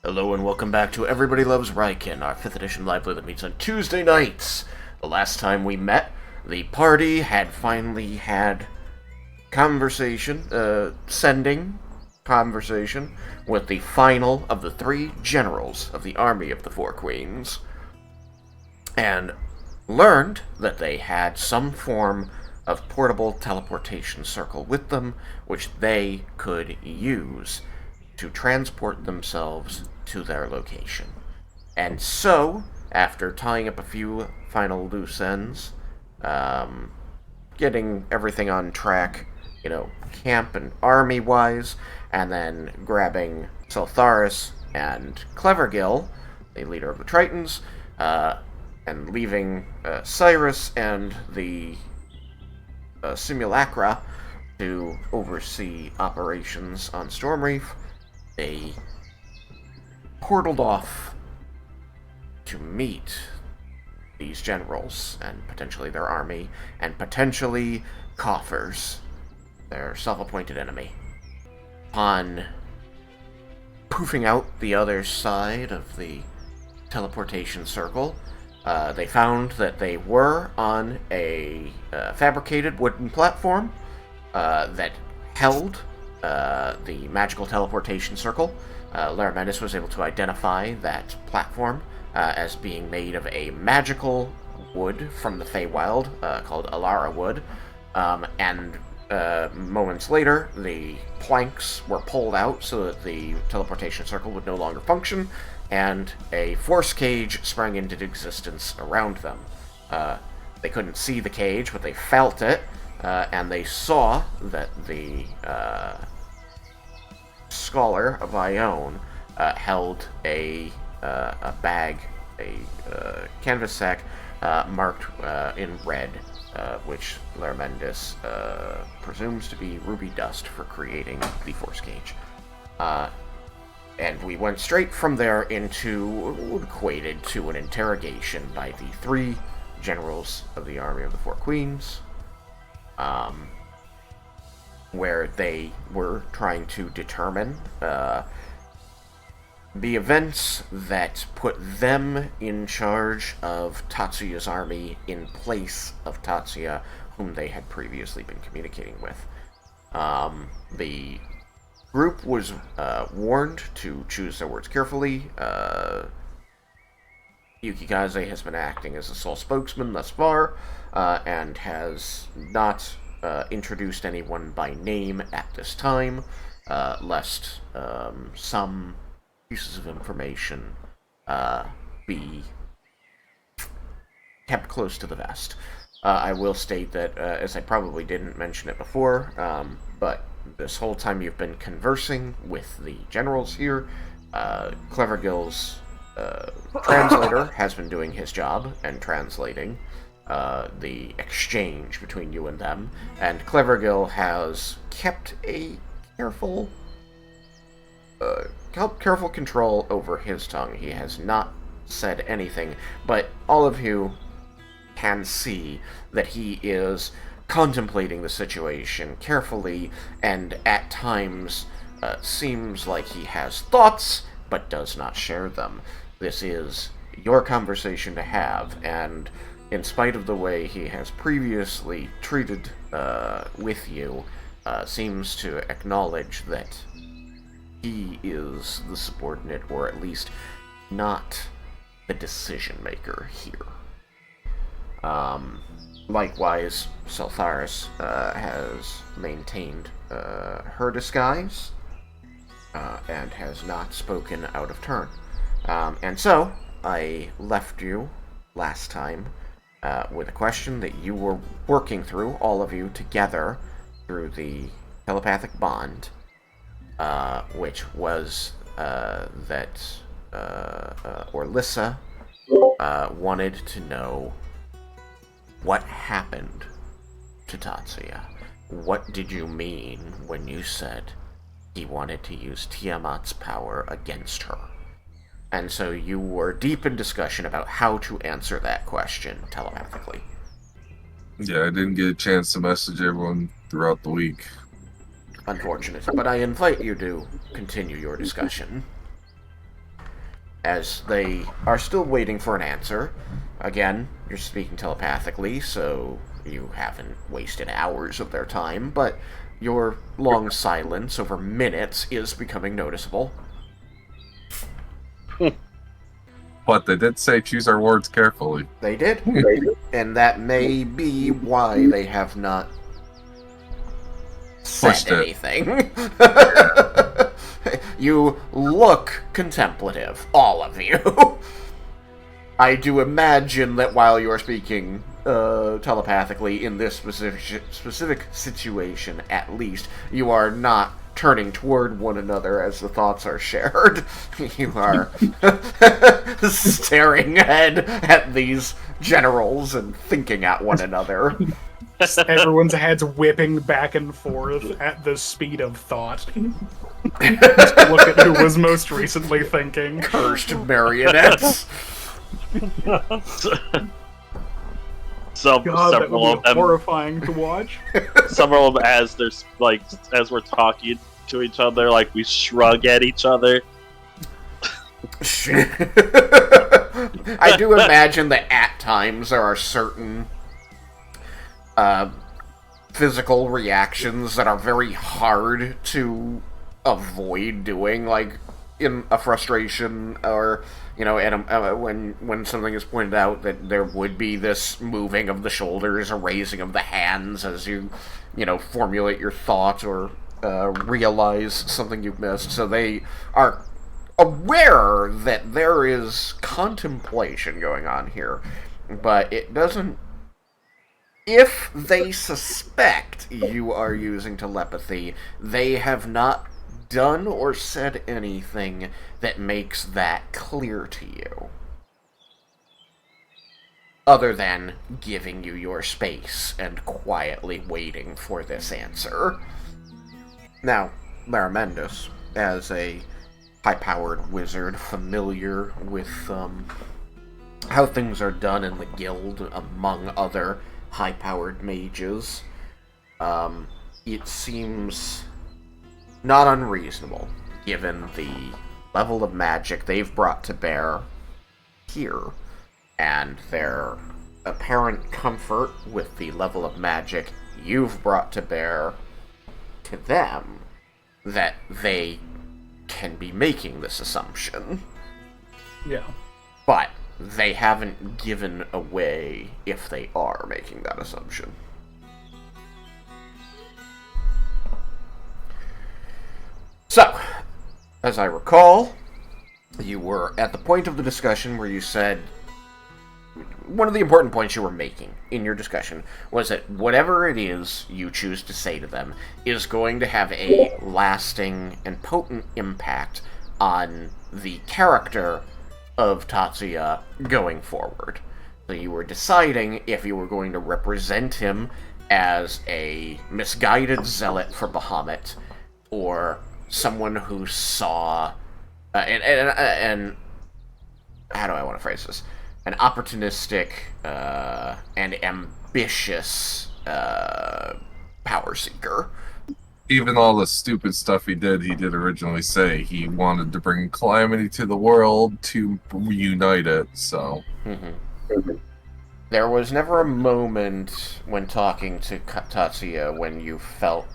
Hello and welcome back to Everybody Loves Raiken, our 5th edition live play that meets on Tuesday nights. The last time we met, the party had finally had sending conversation with the final of the 3 generals of the army of the 4 queens, and learned that they had some form of portable teleportation circle with them, which they could use to transport themselves to their location. And so, after tying up a few final loose ends, getting everything on track, camp and army wise, and then grabbing Seltharis and Clevergill, the leader of the Tritons, and leaving Cyrus and the Simulacra to oversee operations on Stormreef, they portaled off to meet these generals and potentially their army and potentially Coffers, their self-appointed enemy. Upon poofing out the other side of the teleportation circle, they found that they were on a fabricated wooden platform that held the magical teleportation circle. Laramendis was able to identify that platform as being made of a magical wood from the Feywild called Alara wood, and moments later, the planks were pulled out so that the teleportation circle would no longer function, and a force cage sprang into existence around them. They couldn't see the cage, but they felt it, and they saw that the scholar of Ione held a bag, a canvas sack marked in red, which Laramendis presumes to be ruby dust for creating the force cage. And we went straight from there into what equated to an interrogation by the 3 generals of the army of the 4 queens, where they were trying to determine the events that put them in charge of Tatsuya's army in place of Tatsuya, whom they had previously been communicating with. The group was warned to choose their words carefully. Yukikaze has been acting as the sole spokesman thus far, and has not introduced anyone by name at this time, lest some pieces of information be kept close to the vest. I will state that, as I probably didn't mention it before, but this whole time you've been conversing with the generals here, Clevergill's translator has been doing his job and translating the exchange between you and them, and Clevergill has kept a careful control over his tongue. He has not said anything, but all of you can see that he is contemplating the situation carefully, and at times seems like he has thoughts, but does not share them. This is your conversation to have, and in spite of the way he has previously treated with you, seems to acknowledge that he is the subordinate, or at least not the decision-maker here. Likewise, Seltharis has maintained her disguise, and has not spoken out of turn. And so, I left you last time with a question that you were working through, all of you together, through the telepathic bond, which was that Orlissa wanted to know what happened to Tatsuya. What did you mean when you said he wanted to use Tiamat's power against her? And so you were deep in discussion about how to answer that question telepathically. Yeah, I didn't get a chance to message everyone throughout the week. Unfortunate, but I invite you to continue your discussion. as they are still waiting for an answer. Again, you're speaking telepathically, so you haven't wasted hours of their time, but your long silence over minutes is becoming noticeable. But they did say choose our words carefully. They did. And that may be why they have not said anything. You look contemplative, all of you. I do imagine that while you are speaking telepathically in this specific situation, at least, you are not turning toward one another as the thoughts are shared. You are staring ahead at these generals and thinking at one another. Everyone's heads whipping back and forth at the speed of thought. Just look at who was most recently thinking. Cursed marionettes. God, that would be horrifying to watch. Several of them, as there's like, as we're talking to each other, like we shrug at each other. I do imagine that at times there are certain physical reactions that are very hard to avoid doing, like in a frustration or, you know, when something is pointed out that there would be this moving of the shoulders, a raising of the hands as you formulate your thought or realize something you've missed. So they are aware that there is contemplation going on here, but it doesn't. If they suspect you are using telepathy, they have not done or said anything that makes that clear to you. Other than giving you your space and quietly waiting for this answer. Now, Laramendus, as a high-powered wizard familiar with how things are done in the guild among other high-powered mages, it seems not unreasonable, given the level of magic they've brought to bear here, and their apparent comfort with the level of magic you've brought to bear to them, that they can be making this assumption. Yeah. But they haven't given away if they are making that assumption. So, as I recall, you were at the point of the discussion where you said one of the important points you were making in your discussion was that whatever it is you choose to say to them is going to have a lasting and potent impact on the character of Tatsuya going forward. So you were deciding if you were going to represent him as a misguided zealot for Bahamut, or someone who saw and how do I want to phrase this? An opportunistic and ambitious power seeker. Even all the stupid stuff he did originally say he wanted to bring calamity to the world to reunite it, so. Mm-hmm. There was never a moment when talking to Tatsuya when you felt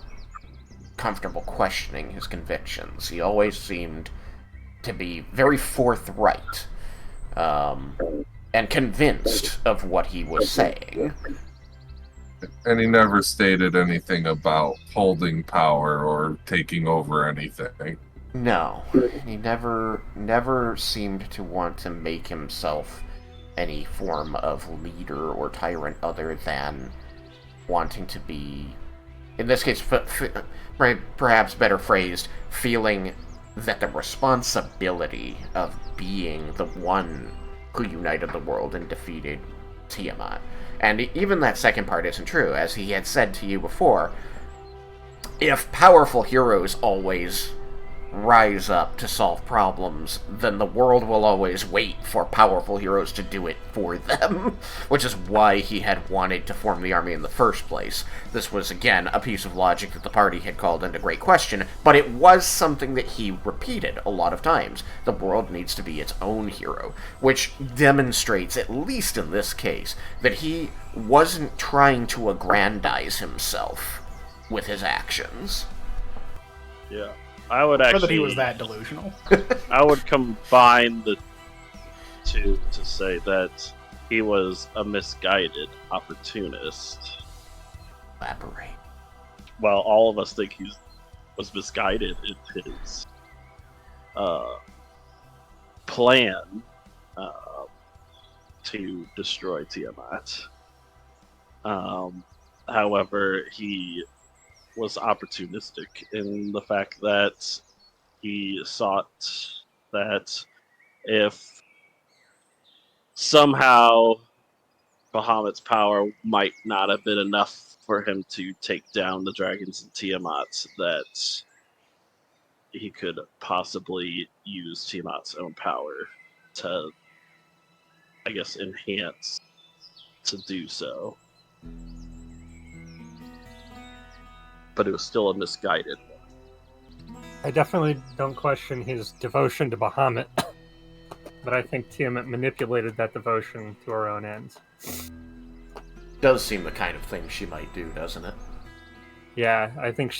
comfortable questioning his convictions. He always seemed to be very forthright and convinced of what he was saying. And he never stated anything about holding power or taking over anything. No, he never seemed to want to make himself any form of leader or tyrant other than wanting to be, in this case, perhaps better phrased, feeling that the responsibility of being the one who united the world and defeated Tiamat. And even that second part isn't true, as he had said to you before. If powerful heroes always rise up to solve problems, then the world will always wait for powerful heroes to do it for them, which is why he had wanted to form the army in the first place. This was, again, a piece of logic that the party had called into great question, but it was something that he repeated a lot of times. The world needs to be its own hero, which demonstrates, at least in this case, that he wasn't trying to aggrandize himself with his actions. Yeah. I would Or actually. that he was that delusional. I would combine the two to say that he was a misguided opportunist. Elaborate. Well, all of us think he was misguided in his plan to destroy Tiamat. However, he was opportunistic in the fact that he sought that if somehow Bahamut's power might not have been enough for him to take down the dragons and Tiamat, that he could possibly use Tiamat's own power to, I guess, enhance to do so. But it was still a misguided one. I definitely don't question his devotion to Bahamut, but I think Tiamat manipulated that devotion to her own ends. Does seem the kind of thing she might do, doesn't it? Yeah, I think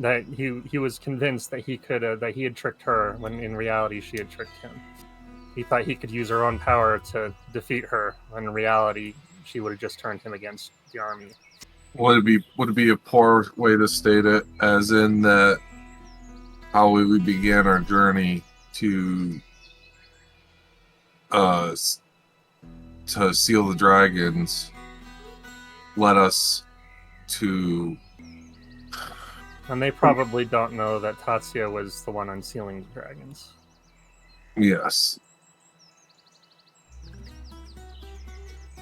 that he was convinced that he had tricked her when in reality she had tricked him. He thought he could use her own power to defeat her, when in reality she would have just turned him against the army. Would it be a poor way to state it, as in that how we began our journey to seal the dragons led us to... And they probably don't know that Tatsuya was the one unsealing the dragons. Yes.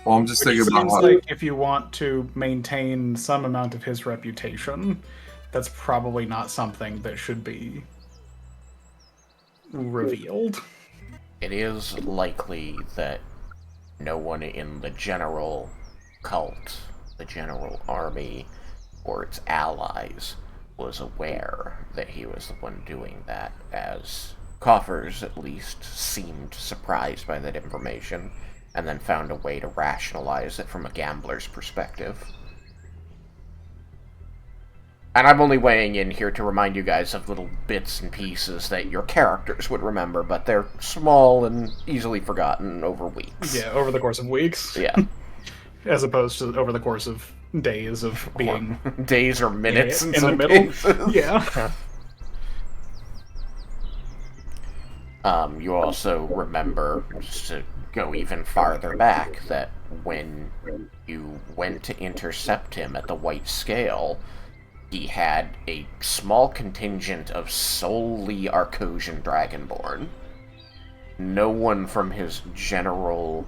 Well, I'm just Which thinking about seems how... like if you want to maintain some amount of his reputation, that's probably not something that should be revealed. It is likely that no one in the general cult, the general army, or its allies was aware that he was the one doing that, as Coffers at least seemed surprised by that information, and then found a way to rationalize it from a gambler's perspective. And I'm only weighing in here to remind you guys of little bits and pieces that your characters would remember, but they're small and easily forgotten over weeks. Yeah, over the course of weeks. Yeah. As opposed to over the course of days of being Days or minutes in the some middle. cases. Yeah. You also remember, just to go even farther back, that when you went to intercept him at the White Scale, he had a small contingent of solely Arcosian Dragonborn. No one from his general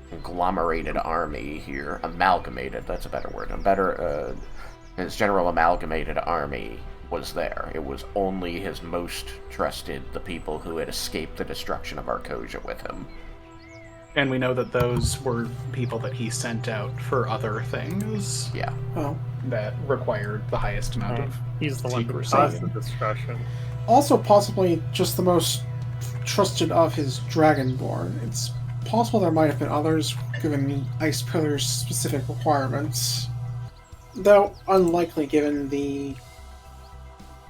conglomerated army here, amalgamated, that's a better word, his general amalgamated army was there. It was only his most trusted, the people who had escaped the destruction of Arcosia with him. And we know that those were people that he sent out for other things. Yeah. Well, That required the highest amount of He's the one who secrecy. caused the destruction. also possibly just the most trusted of his Dragonborn. It's possible there might have been others, given the Ice Pillar's specific requirements. Though unlikely given the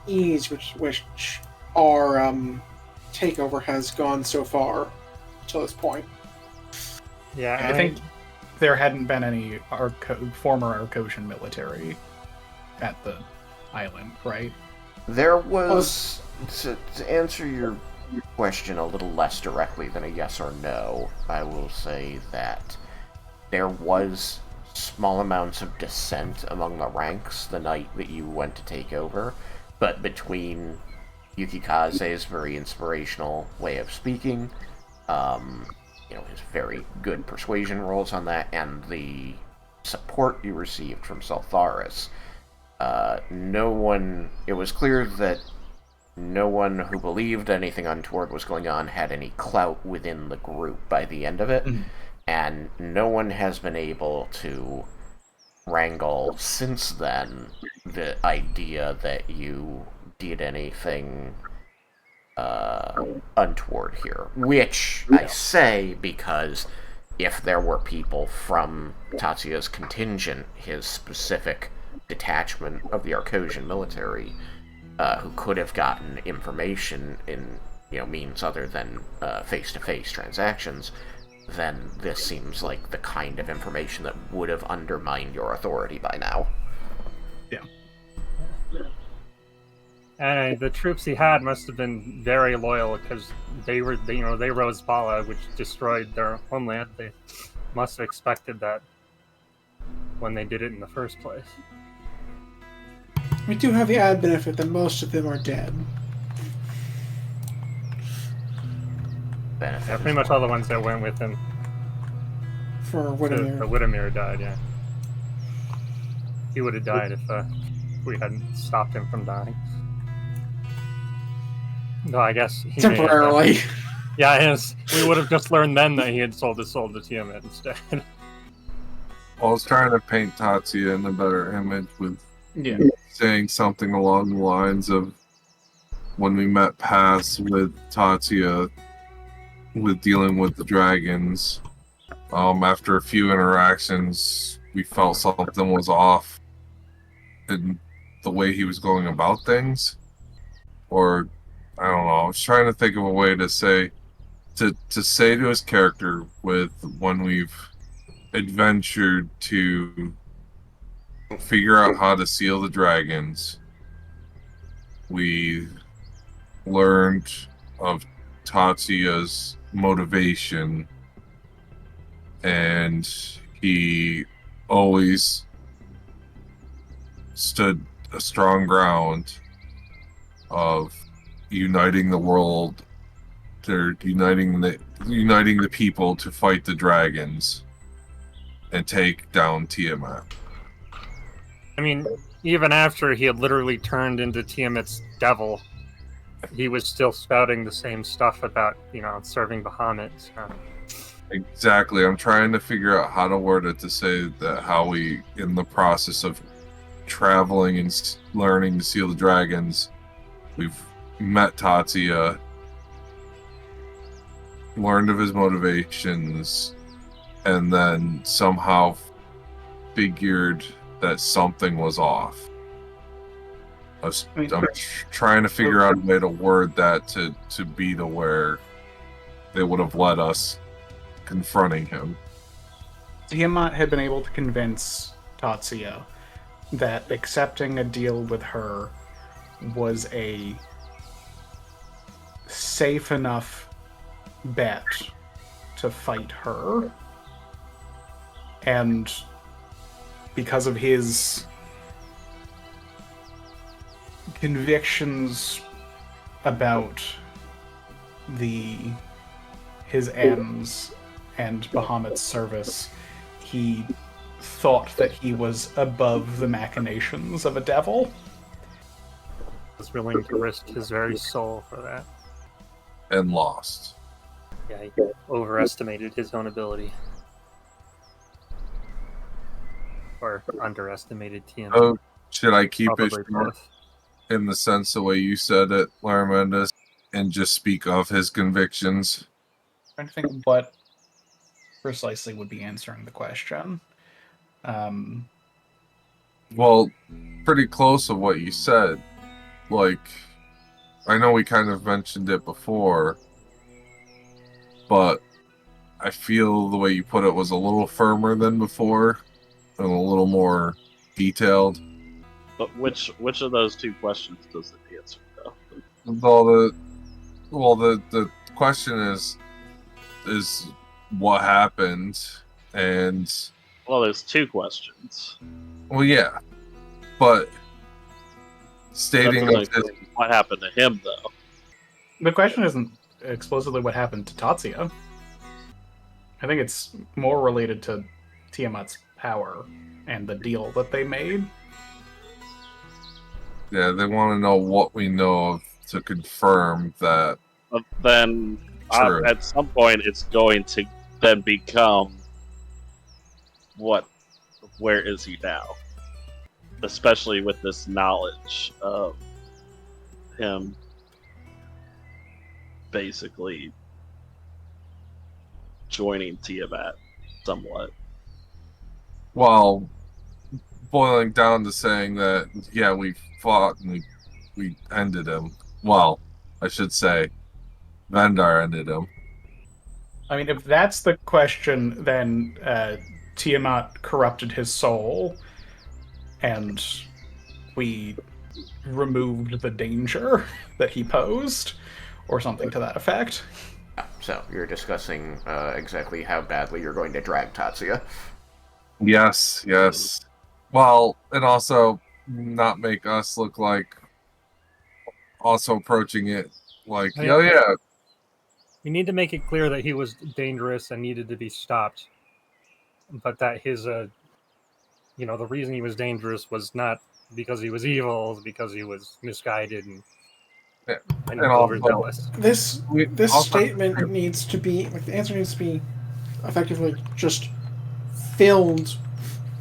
ease which our takeover has gone so far to this point. Yeah, I think there hadn't been any former Arcosian military at the island, right? There was, to answer your question a little less directly than a yes or no, I will say that there was small amounts of dissent among the ranks the night that you went to take over, but between Yukikaze's very inspirational way of speaking, his very good persuasion rolls on that, and the support you received from Saltharis, it was clear that no one who believed anything untoward was going on had any clout within the group by the end of it, and no one has been able to wrangle since then the idea that you did anything untoward here. Which I say because if there were people from Tatsuya's contingent, his specific detachment of the Arcosian military, who could have gotten information in means other than face-to-face transactions, then this seems like the kind of information that would have undermined your authority by now. Yeah. And the troops he had must have been very loyal because they rose Bala, which destroyed their homeland. They must have expected that when they did it in the first place. We do have the added benefit that most of them are dead. Benefit Yeah, pretty much all the ones that went with him. For The Widemere. Widemere died, yeah. He would have died if we hadn't stopped him from dying. No, I guess he may have Temporarily. Yeah, we would have just learned then that he had sold his soul to Tiamat instead. I was trying to paint Tatsuya in a better image with Yeah. saying something along the lines of when we met Pass with Tatsuya with dealing with the dragons. After a few interactions, we felt something was off in the way he was going about things. Or, I don't know, I was trying to think of a way to say to his character with when we've adventured to figure out how to seal the dragons. We learned of Tatsuya's motivation, and he always stood a strong ground of uniting the world. They're uniting the people to fight the dragons and take down Tiamat. I mean, even after he had literally turned into Tiamat's devil, he was still spouting the same stuff about, serving Bahamut. So. Exactly. I'm trying to figure out how to word it to say that how we, in the process of traveling and learning to seal the dragons, we've met Tatsuya, learned of his motivations, and then somehow figured that something was off. I'm trying to figure out a way to word that to be to where they would have let us confronting him. Tiamat had been able to convince Tatsuya that accepting a deal with her was a safe enough bet to fight her. And because of his convictions about his ends and Bahamut's service, he thought that he was above the machinations of a devil. Was willing to risk his very soul for that. And lost. Yeah, he overestimated his own ability. Or underestimated Tiamat. Oh, should I keep it Probably short both. in the sense the way you said it, Larmendus, and just speak of his convictions? I'm trying to think what precisely would be answering the question. Well, pretty close of what you said. Like, I know we kind of mentioned it before, but I feel the way you put it was a little firmer than before and a little more detailed. But which of those two questions does it answer, though? The question is what happened, and Well, there's two questions. well, yeah, but That stating doesn't of his, include what happened to him, though. The question isn't explicitly what happened to Tatsuya. I think it's more related to Tiamat's power and the deal that they made. yeah, they want to know what we know of to confirm that. But then True. at some point it's going to then become where is he now? Especially with this knowledge of him basically joining Tiamat somewhat. Well, boiling down to saying that, yeah, we fought and we ended him. Well, I should say, Vandar ended him. I mean, if that's the question, then Tiamat corrupted his soul, and we removed the danger that he posed, or something to that effect. So, you're discussing exactly how badly you're going to drag Tatsuya. Yes, yes. Well, and also not make us look like also approaching it like, I mean, oh yeah, We need to make it clear that he was dangerous and needed to be stopped, but that his, the reason he was dangerous was not because he was evil, it was because he was misguided and and also overzealous. This we this also- statement needs to be like the answer needs to be effectively just filled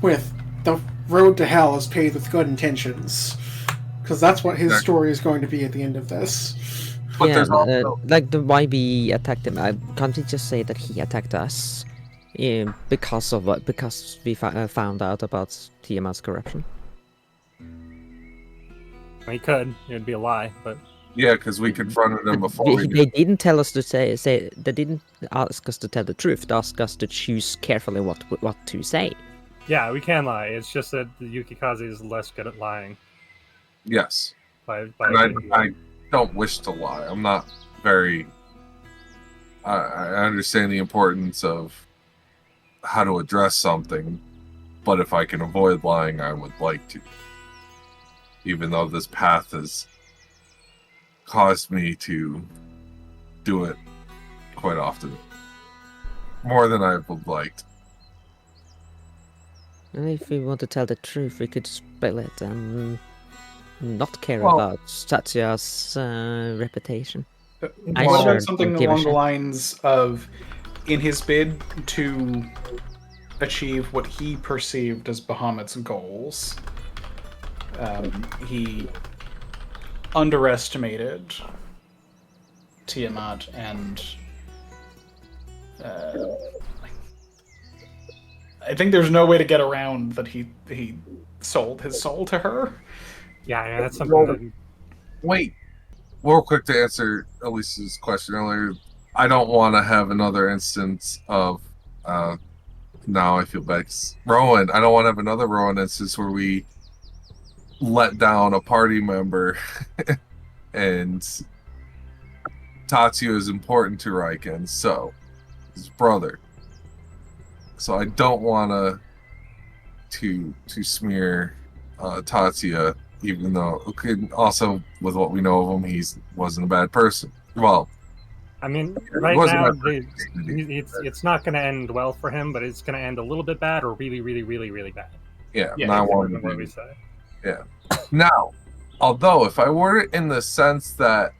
with the road to hell is paved with good intentions, because that's what his Exactly. story is going to be at the end of this. But there's also like the why we attacked him. Can't we just say that he attacked us because of what? Because we found out about Tiamat's corruption. He could. It'd be a lie, but yeah, because we confronted him before we They didn't tell us to say. They didn't ask us to tell the truth. They asked us to choose carefully what to say. yeah, we can lie. It's just that Yukikaze is less good at lying. Yes. By And I don't wish to lie. I'm not very. I understand the importance of how to address something, but if I can avoid lying, I would like to. Even though this path has caused me to do it quite often. More than I would have liked. And if we want to tell the truth, we could spill it and not care Well- about Satya's reputation. I What sure about something don't give a along the shit. lines of, in his bid to achieve what he perceived as Bahamut's goals, he underestimated Tiamat and I think there's no way to get around that he sold his soul to her. yeah, that's something that Wait, real quick to answer Elise's question earlier. I don't want to have another instance of. Now I feel bad. Rowan, I don't want to have another Rowan instance where we let down a party member, and Tatsuya is important to Raiken, so his brother. So I don't want to smear Tatsuya, even though also with what we know of him, he wasn't a bad person. Well, I mean, it right wasn't now, bad it's not going to end well for him, but it's going to end a little bit bad or really, really, really, really bad. yeah, Yeah, not Depending wanting on to what be- we say. Now, although if I were in the sense that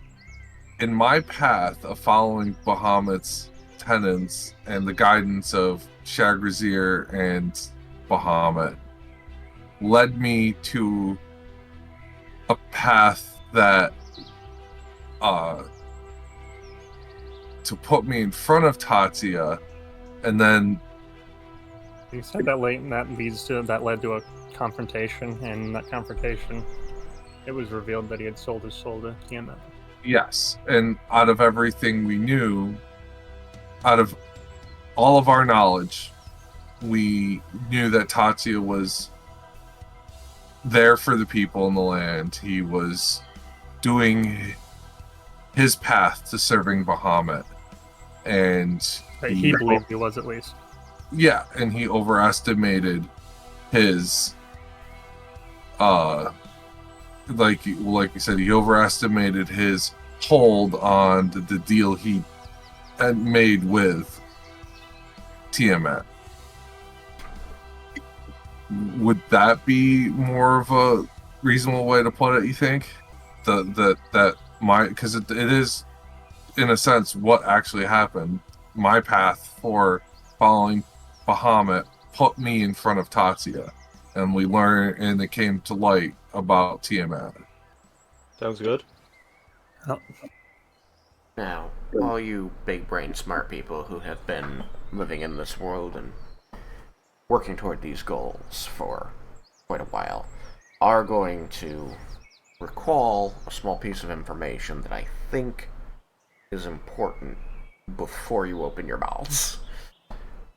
in my path of following Bahamut's tenets and the guidance of Shagrazir and Bahamut led me to a path that to put me in front of Tatsuya, and then You said that that led to a confrontation, and in that confrontation, it was revealed that he had sold his soul to Tiamat. yes, and out of everything we knew, out of all of our knowledge, we knew that Tatsuya was there for the people in the land. He was doing his path to serving Bahamut, and Right, he believed he was, at least. yeah, and he overestimated his like you said, he overestimated his hold on the deal he had made with Tiamat. Would that be more of a reasonable way to put it, you think? That because it is, in a sense, what actually happened. My path for following Bahamut put me in front of Tatsuya, and we learned, and it came to light about Tiamat. Sounds good. Now, all you big brain smart people who have been living in this world and working toward these goals for quite a while are going to recall a small piece of information that I think is important before you open your mouths.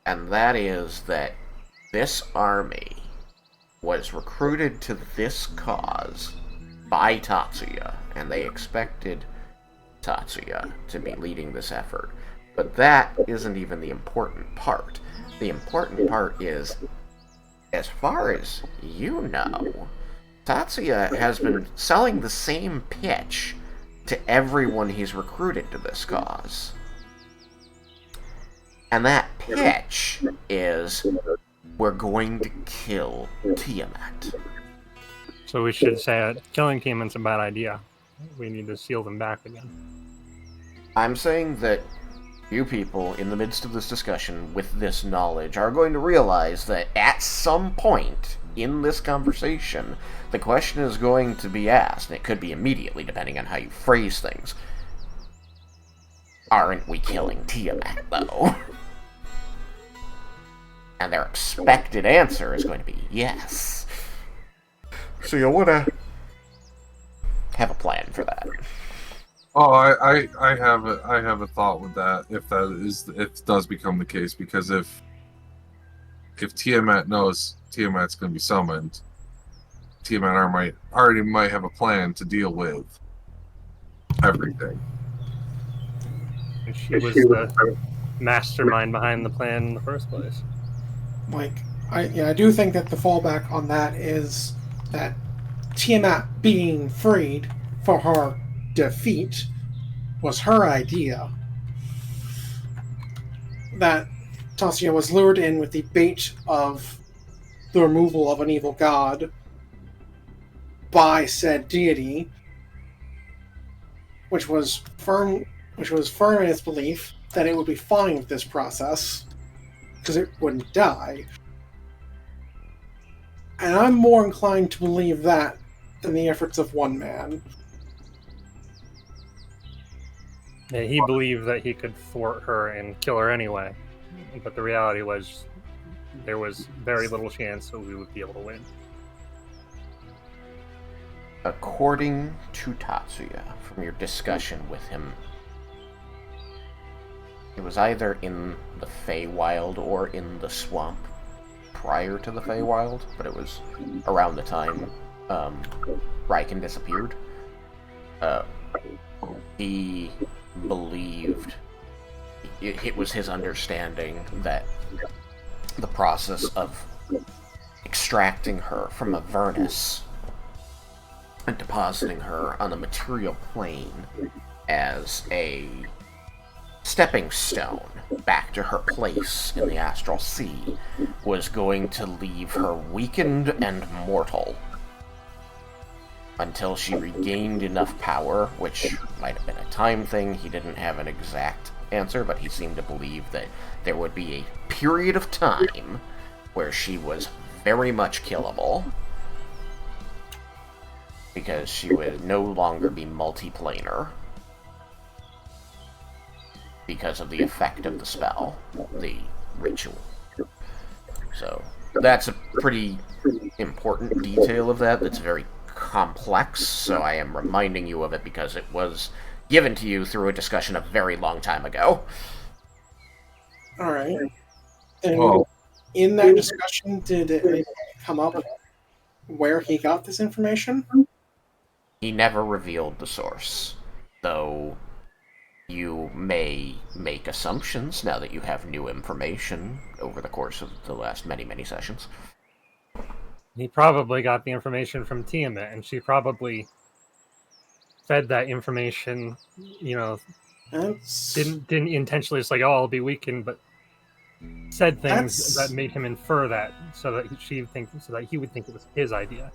And that is that this army was recruited to this cause by Tatsuya, and they expected Tatsuya to be leading this effort. But that isn't even the important part. The important part is, as far as you know, Tatsuya has been selling the same pitch to everyone he's recruited to this cause. And that pitch is, we're going to kill Tiamat. So we should say that killing Tiamat's a bad idea. We need to seal them back again. I'm saying that you people, in the midst of this discussion, with this knowledge, are going to realize that at some point in this conversation, the question is going to be asked, and it could be immediately, depending on how you phrase things. Aren't we killing Tiamat, though? And their expected answer is going to be yes. So you'll want to have a plan for that. Oh, I have a thought with that. If it does become the case, because if Tiamat knows Tiamat's going to be summoned, Tiamat might have a plan to deal with everything. And she was the mastermind behind the plan in the first place. I do think that the fallback on that is that Tiamat being freed for her defeat was her idea. That Tatsuya was lured in with the bait of the removal of an evil god by said deity, which was firm in its belief that it would be fine with this process because it wouldn't die. And I'm more inclined to believe that than the efforts of one man. Yeah, he believed that he could thwart her and kill her anyway, but the reality was there was very little chance that we would be able to win. According to Tatsuya, from your discussion with him, it was either in the Feywild or in the swamp prior to the Feywild, but it was around the time Raiken disappeared. He believed, it was his understanding that the process of extracting her from Avernus and depositing her on the material plane as a stepping stone back to her place in the astral sea was going to leave her weakened and mortal until she regained enough power, which might have been a time thing. He didn't have an exact answer, but he seemed to believe that there would be a period of time where she was very much killable because she would no longer be multiplanar because of the effect of the spell, the ritual. So that's a pretty important detail of that that's very complex, so I am reminding you of it because it was given to you through a discussion a very long time ago. Alright. And Well, in that discussion, did it come up where he got this information? He never revealed the source, though you may make assumptions now that you have new information over the course of the last many, many sessions. He probably got the information from Tiamat, and she probably fed that information, didn't intentionally just like, oh, I'll be weakened, but said things that made him infer that so that he would think it was his idea.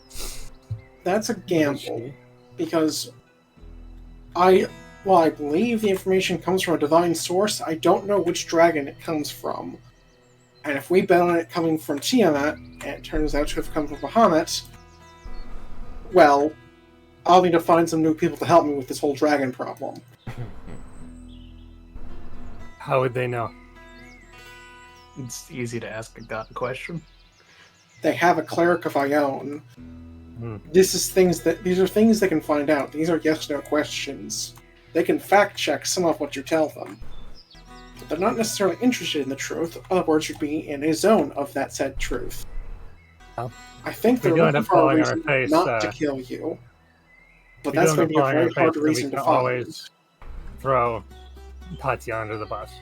That's a gamble, because Well, I believe the information comes from a divine source. I don't know which dragon it comes from. And if we bet on it coming from Tiamat, and it turns out to have come from Bahamut, well, I'll need to find some new people to help me with this whole dragon problem. How would they know? It's easy to ask a god question. They have a cleric of Ione. Hmm. These are things they can find out. These are yes/no questions. They can fact check some of what you tell them. But they're not necessarily interested in the truth. Other words would be in a zone of that said truth. Well, I think we they're do end looking up for a falling on our reason face, not to kill you. But we that's do going end to up be a falling on very our hard face, then we reason can to find. always throw Tatya under the bus.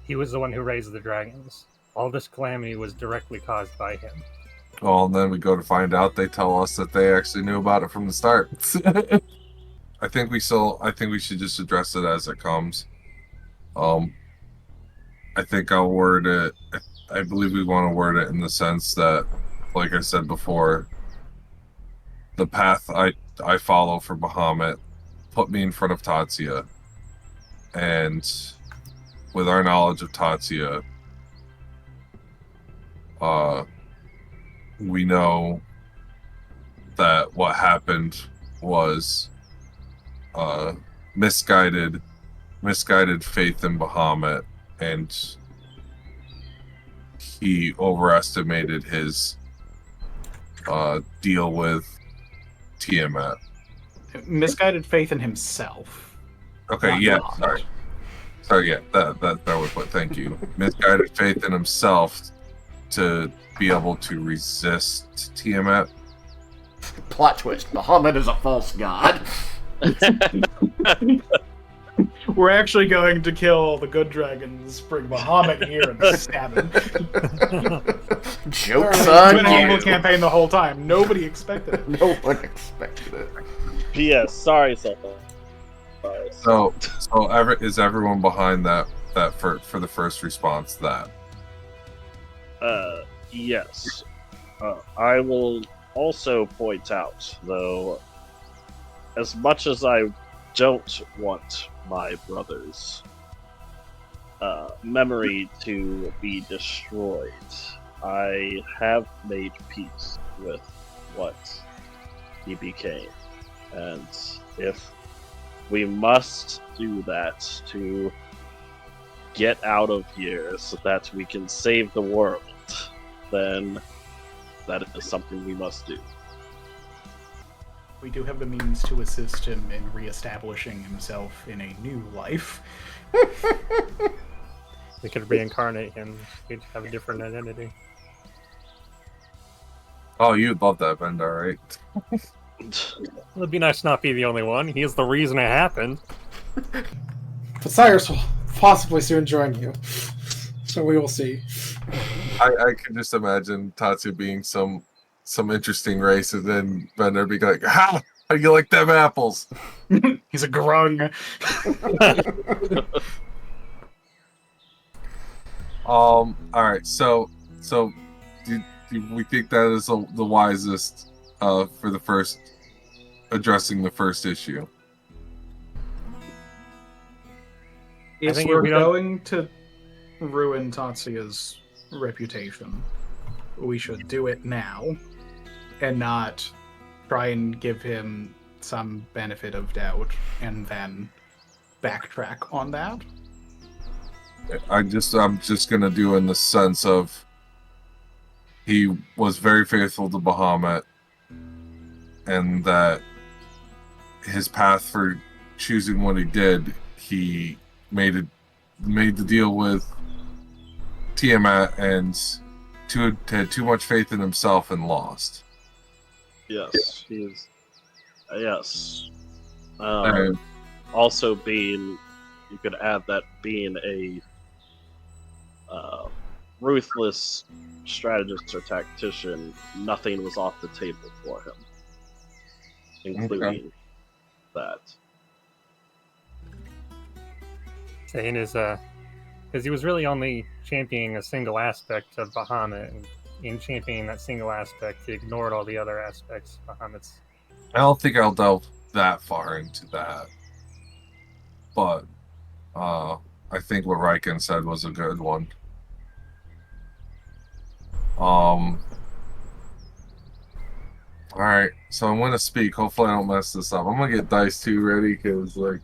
He was the one who raised the dragons. All this calamity was directly caused by him. Well, and then we go to find out. They tell us that they actually knew about it from the start. I think we should just address it as it comes. I think I'll word it. I believe we want to word it in the sense that, like I said before, the path I follow for Bahamut put me in front of Tatya, and with our knowledge of Tatya, we know that what happened was misguided faith in Bahamut, and he overestimated his deal with Tiamat. Misguided faith in himself. Okay, Not yeah, Bahamut. sorry, yeah, that was what. Thank you. Misguided faith in himself to be able to resist Tiamat. Plot twist: Bahamut is a false god. We're actually going to kill the good dragons, bring Bahamut here, and stab him. Joke's It's on been an evil you. campaign the whole time. Nobody expected it. No one expected it. P.S. Sorry, Sultan. So is everyone behind that for the first response? That Yes. I will also point out, though, as much as I don't want my brother's memory to be destroyed, I have made peace with what he became. And if we must do that to get out of here so that we can save the world, then that is something we must do. We do have the means to assist him in reestablishing himself in a new life. We could reincarnate him. He'd have a different identity. oh, you'd love that, Avandra, right? It'd be nice to not be the only one. He is the reason it happened. But Cyrus will possibly soon join you. So we will see. I can just imagine Tatsu being some interesting race, and then Bender being like, "Ha! How do you like them apples?" He's a grung. All right. So do we think that is the wisest for the first addressing the first issue? If think we're if we don't- going to ruin Tatsuya's reputation, we should do it now and not try and give him some benefit of doubt and then backtrack on that. I'm just gonna do in the sense of he was very faithful to Bahamut, and that his path for choosing what he did, he made the deal with Tiamat and had too much faith in himself and lost. Yes, he's yes. And Also, being you could add that being a ruthless strategist or tactician, nothing was off the table for him, including that. Saying is, because he was really only championing a single aspect of Bahamut, and in championing that single aspect, he ignored all the other aspects of Bahamut's. I don't think I'll delve that far into that. But I think what Raiken said was a good one. Alright, so I'm gonna speak. Hopefully I don't mess this up. I'm gonna get dice 2 ready, because, like,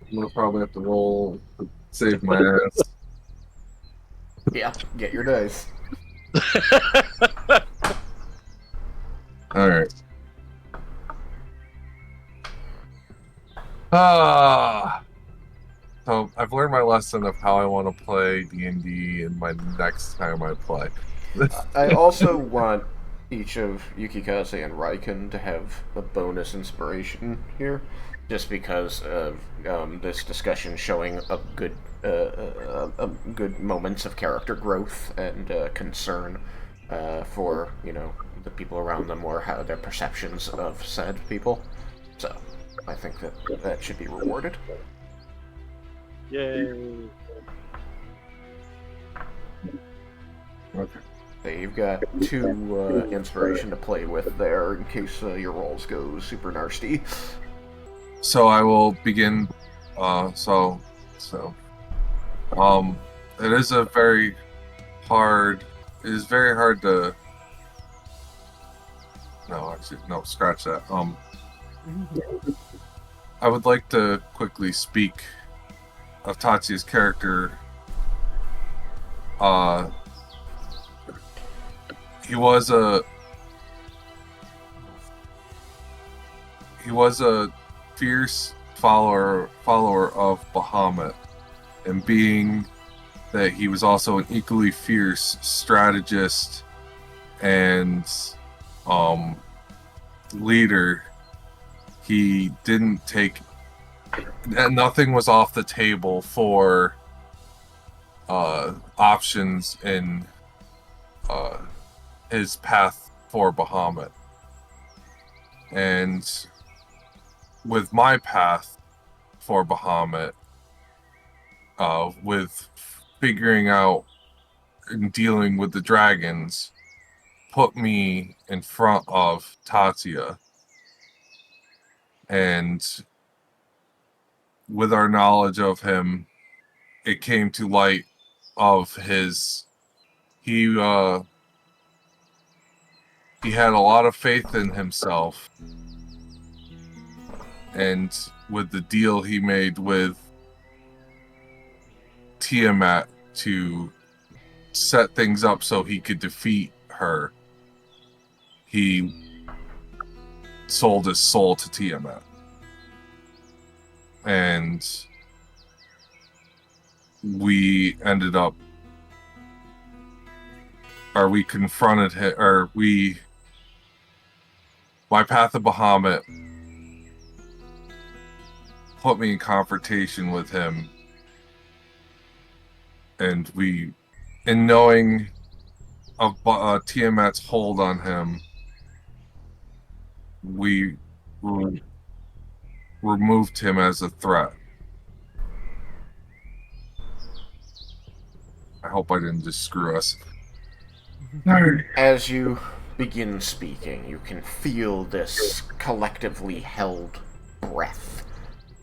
I'm gonna probably have to roll to save my ass. Yeah, get your dice. Alright. So I've learned my lesson of how I want to play D&D in my next time I play. I also want each of Yukikaze and Raiken to have a bonus inspiration here, just because of this discussion showing a good moments of character growth and concern for the people around them, or how their perceptions of said people. So I think that should be rewarded. Yay! Okay. So you've got 2 inspiration to play with there in case your rolls go super nasty. So I will begin. It is a very hard. It is very hard to. No, actually, no. Scratch that. I would like to quickly speak of Tatsuya's character. He was a fierce follower of Bahamut, and being that he was also an equally fierce strategist and leader, he didn't take. Nothing was off the table for options in his path for Bahamut. And with my path for Bahamut, with figuring out and dealing with the dragons, put me in front of Tatsuya. And with our knowledge of him, it came to light of his. He had a lot of faith in himself, and with the deal he made with Tiamat to set things up so he could defeat her, he sold his soul to Tiamat. And we ended up, or we confronted him, or my path of Bahamut put me in confrontation with him, and in knowing of Tiamat's hold on him, we removed him as a threat. I hope I didn't just screw us. As you begin speaking, you can feel this collectively held breath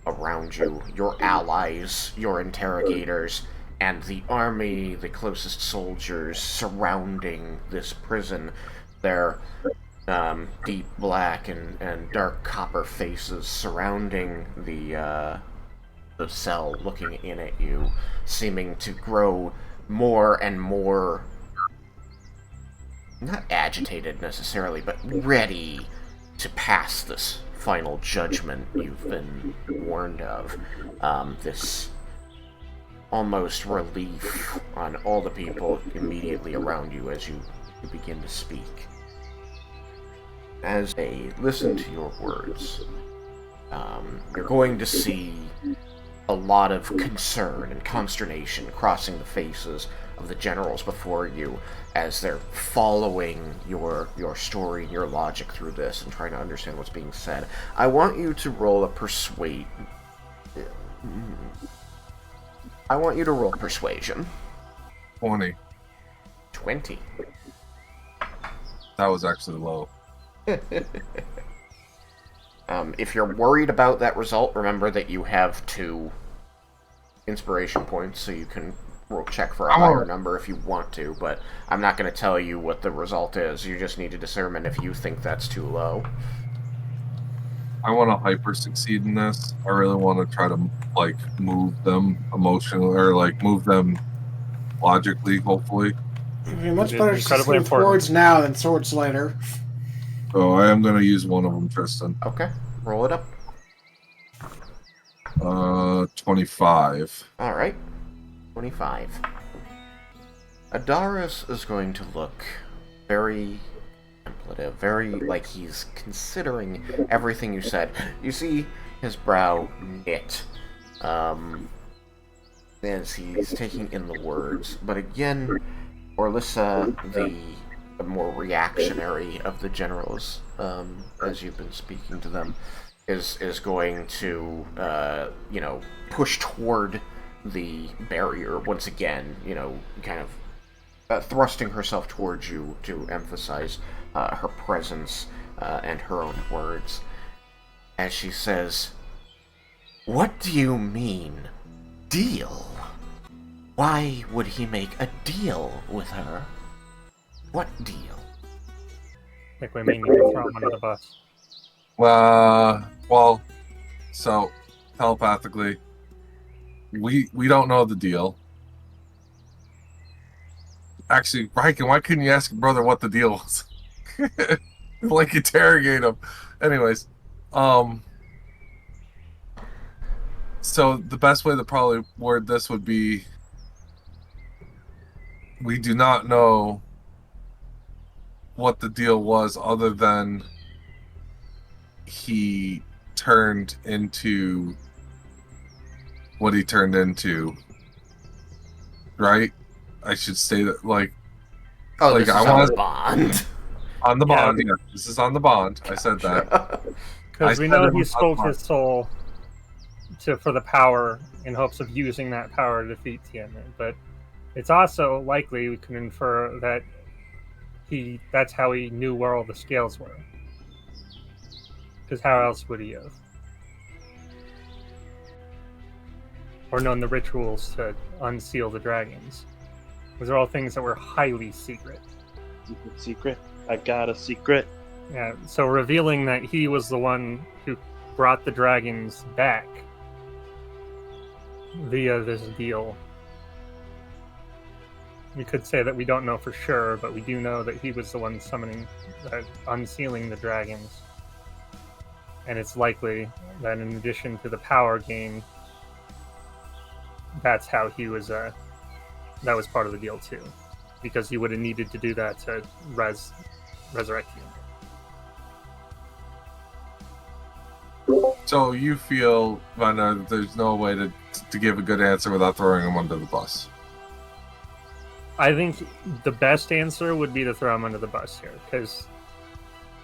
around you. Your allies, your interrogators, and the army, the closest soldiers surrounding this prison. Their deep black and dark copper faces surrounding the cell, looking in at you, seeming to grow more and more, not agitated necessarily, but ready to pass this final judgment you've been warned of. This almost relief on all the people immediately around you as you begin to speak. As they listen to your words, you're going to see a lot of concern and consternation crossing the faces of the generals before you as they're following your story and your logic through this and trying to understand what's being said. I want you to roll a persuade. I want you to roll persuasion. 20. 20. That was actually low. If you're worried about that result, remember that you have 2 inspiration points, so you can check for a higher number if you want to, but I'm not going to tell you what the result is. You just need to determine if you think that's too low. I want to hyper succeed in this. I really want to try to like move them emotionally or like move them logically, hopefully. It'd be much It is better to incredibly succeed important. swords now than swords later. So I am going to use one of them, Tristan. Okay, roll it up. 25. Alright, 25. Adaris is going to look very contemplative, very like he's considering everything you said. You see his brow knit as he's taking in the words. But again, Orlissa, the more reactionary of the generals, as you've been speaking to them, is going to, push toward the barrier once again, kind of thrusting herself towards you to emphasize her presence and her own words. As she says, "What do you mean, deal? Why would he make a deal with her? What deal?" I think we may need to throw him under the bus. Well, so telepathically, we don't know the deal. Actually, Raiken, why couldn't you ask your brother what the deal was? Like interrogate him. Anyways, so the best way to probably word this would be, we do not know what the deal was other than he turned into what he turned into. Right? I should say that, like... Oh, like, this is on the bond. On the Yeah. bond, yeah. This is on the bond. I said that. Because we I know said it he was sold on his soul for the power in hopes of using that power to defeat Tiamat. But it's also likely we can infer that that's how he knew where all the scales were. Because how else would he have? Or known the rituals to unseal the dragons. Those are all things that were highly secret. Secret. I got a secret. Yeah, so revealing that he was the one who brought the dragons back via this deal. We could say that we don't know for sure, but we do know that he was the one unsealing the dragons. And it's likely that in addition to the power gain, that's how he was, that was part of the deal too. Because he would have needed to do that to resurrect him. So you feel, Avandra, that there's no way to give a good answer without throwing him under the bus? I think the best answer would be to throw him under the bus here, because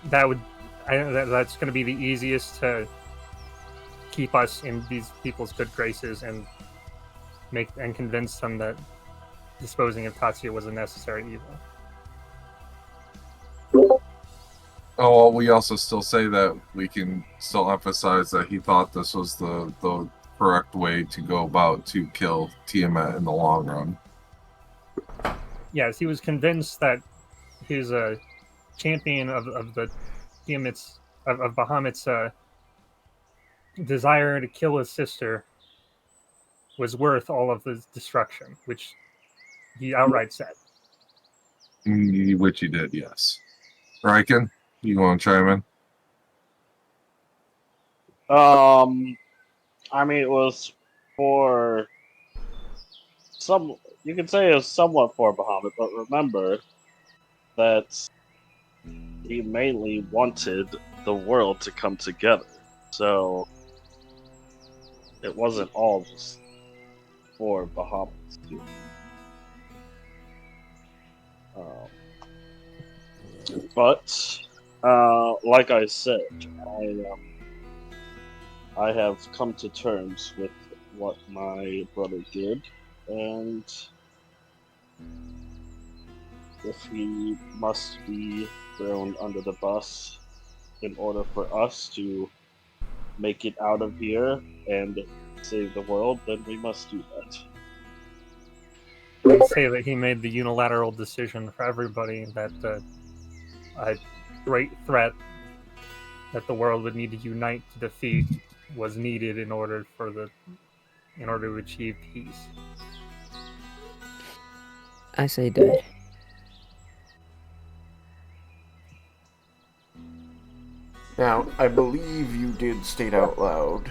that's going to be the easiest to keep us in these people's good graces and convince them that disposing of Tatsuya was a necessary evil. Oh, well, we also still say that we can still emphasize that he thought this was the correct way to go about to kill Tiamat in the long run. Yes, he was convinced that his champion of the Tiamat's of Bahamut's desire to kill his sister was worth all of the destruction, which he outright said. Which he did, yes. Raiken, you want to chime in? I mean, it was for some. You could say it was somewhat for Bahamut, but remember that he mainly wanted the world to come together. So it wasn't all just for Bahamut. But like I said, I have come to terms with what my brother did, and if he must be thrown under the bus in order for us to make it out of here and save the world, then we must do that. They say that he made the unilateral decision for everybody that a great threat that the world would need to unite to defeat was needed in order to achieve peace. I say do it. Now, I believe you did state out loud,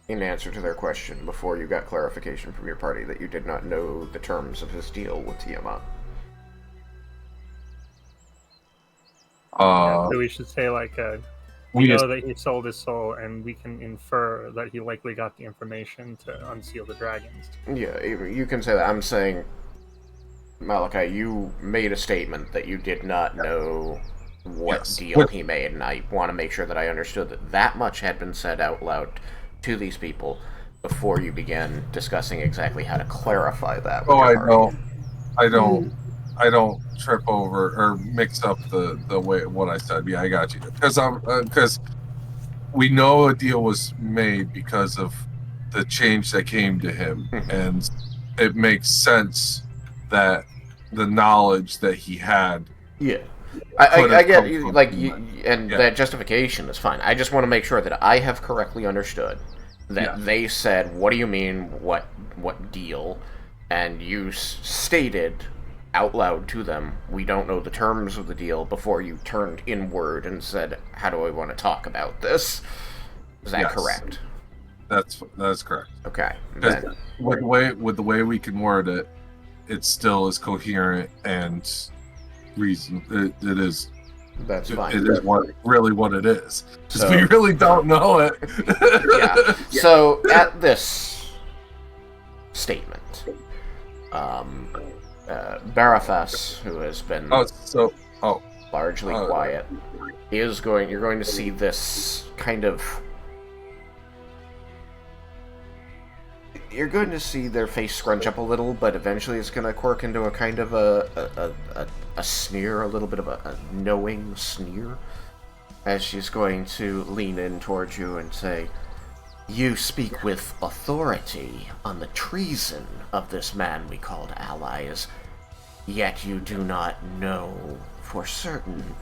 in answer to their question before you got clarification from your party, that you did not know the terms of his deal with Tiamat. So we should say we we know that he sold his soul, and we can infer that he likely got the information to unseal the dragons. Yeah, you can say that. I'm saying, Malachi, you made a statement that you did not know what deal he made, and I want to make sure that I understood that that much had been said out loud to these people before you began discussing exactly how to clarify that. With your party. I don't trip over or mix up the way what I said. Yeah, I got you. Because we know a deal was made because of the change that came to him, and it makes sense that the knowledge that he had. Yeah, I get you, that justification is fine. I just want to make sure that I have correctly understood that they said, "What do you mean? What deal?" And you stated out loud to them, "We don't know the terms of the deal," before you turned inward and said, "How do I want to talk about this?" Is that correct? That's correct. Okay. Then, with the way we can word it, it still is coherent and reason. It is. That's fine. It is what it is. Because we really don't know it. Yeah. So at this statement, Barafas, who has been largely quiet, you're going to see this kind of. You're going to see their face scrunch up a little, but eventually it's going to quirk into a kind of a sneer, a little bit of a knowing sneer, as she's going to lean in towards you and say, "You speak with authority on the treason of this man we called allies, yet you do not know for certain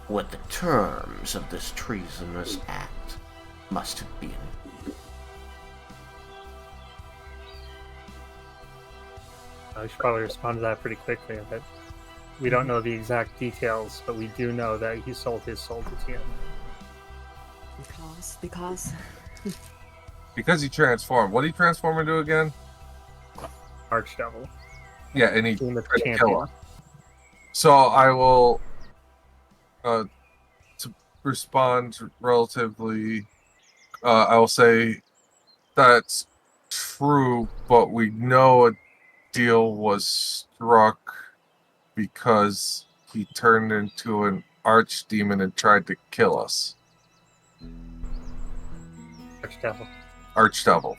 what the terms of this treasonous act must have been." I should probably respond to that pretty quickly. That we don't know the exact details, but we do know that he sold his soul to Tiamat. Because he transformed. What did he transform into again? Archdevil. Yeah, and he tried to kill him. So I will to respond relatively. I will say that's true, but we know a deal was struck because he turned into an archdemon and tried to kill us. Archdevil.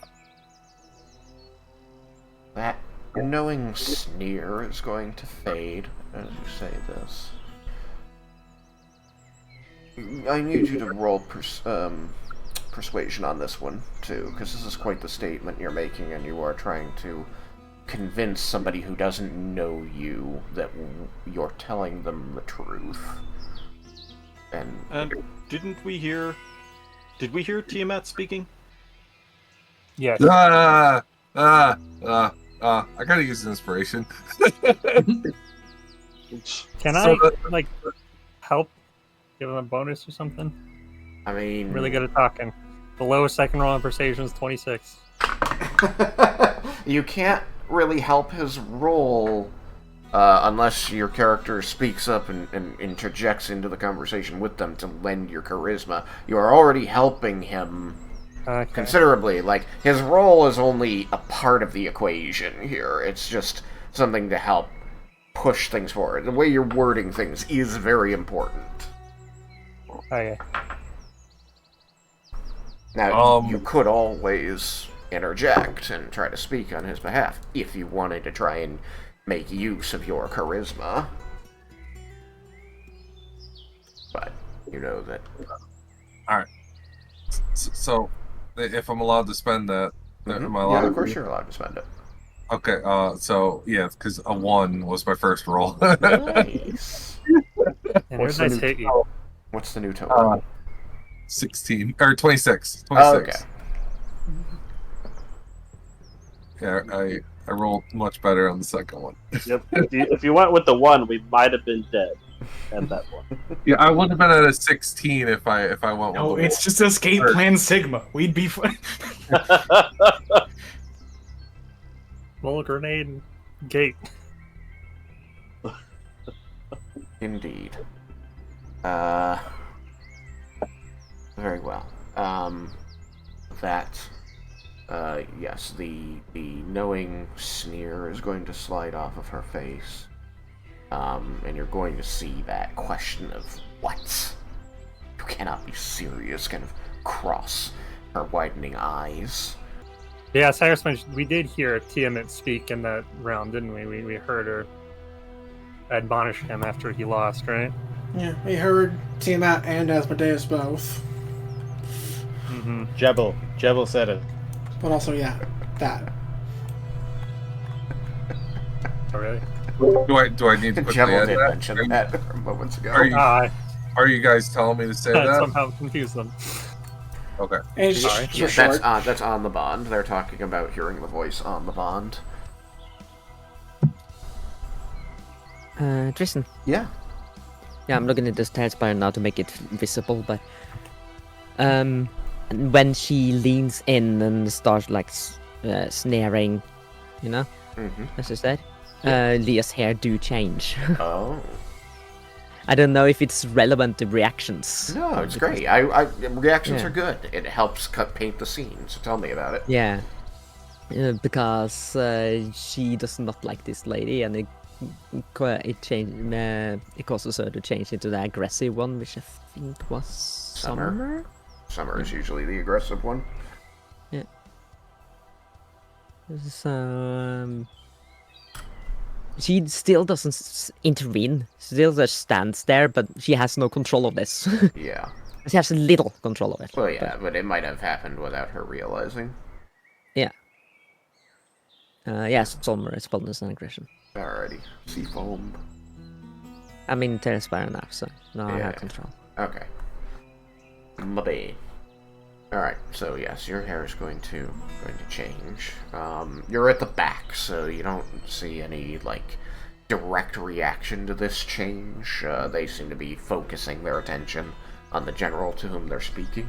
That knowing sneer is going to fade as you say this. I need you to roll persuasion on this one, too, because this is quite the statement you're making, and you are trying to convince somebody who doesn't know you that you're telling them the truth. And did we hear Tiamat speaking? Yes. I gotta use an inspiration. Can I help? Give him a bonus or something? I mean, I'm really good at talking. The lowest I can roll on persuasion is 26. You can't really help his roll unless your character speaks up and interjects into the conversation with them to lend your charisma. You are already helping him considerably. Like, his role is only a part of the equation here. It's just something to help push things forward. The way you're wording things is very important. Okay. Now, you could always interject and try to speak on his behalf if you wanted to try and make use of your charisma. But you know that. Alright. So, if I'm allowed to spend that, am I allowed? Yeah, of course you're allowed to spend it. Okay. So yeah, because a 1 was my first roll. Nice. And What's your the dice new- hate you. What's the new total? 16 or 26. 26. Okay. Yeah, I rolled much better on the second one. Yep. If you went with the 1, we might have been dead at that point. Yeah, I would have been at a 16 if I went No, with the it's just escape Or- plan Sigma. We'd be fine. Roll a grenade and gate. Indeed. Very well. Yes, the knowing sneer is going to slide off of her face. And you're going to see that question of, what? You cannot be serious, kind of cross her widening eyes. Yeah, Cyrus mentioned we did hear Tiamat speak in that round, didn't we? We heard her admonish him after he lost, right? Yeah, we heard Tiamat and Asmodeus both. Mm-hmm. Jebel said it. But also, yeah, that. Oh, really? Do I need to quickly Jebel add did that? mention that moments ago. Are you guys telling me to say I that? somehow confused them. Okay. And it's Sorry. just Yeah, short. that's on the bond. They're talking about hearing the voice on the bond. Tristan. Yeah. Yeah, I'm looking at the stats bar now to make it visible, but when she leans in and starts like snaring, you know, Mm-hmm. as I said, Leah's hair do change. Oh. I don't know if it's relevant to reactions. No, it's because- great. Reactions Yeah. are good. It helps paint the scene. So tell me about it. Yeah, because she does not like this lady, and it causes her to change into the aggressive one, which I think was Summer. Summer is usually the aggressive one. So she still doesn't intervene. Still just stands there, but she has no control of this. Yeah. She has a little control of it. Well, yeah, but it might have happened without her realizing. Yes, Summer is boldness and aggression. Alrighty. Sea foam. I mean, Terra's fair enough, so now I Yeah. have control. Okay. Maybe. Alright, so yes, your hair is going to change. You're at the back, so you don't see any, like, direct reaction to this change. They seem to be focusing their attention on the general to whom they're speaking.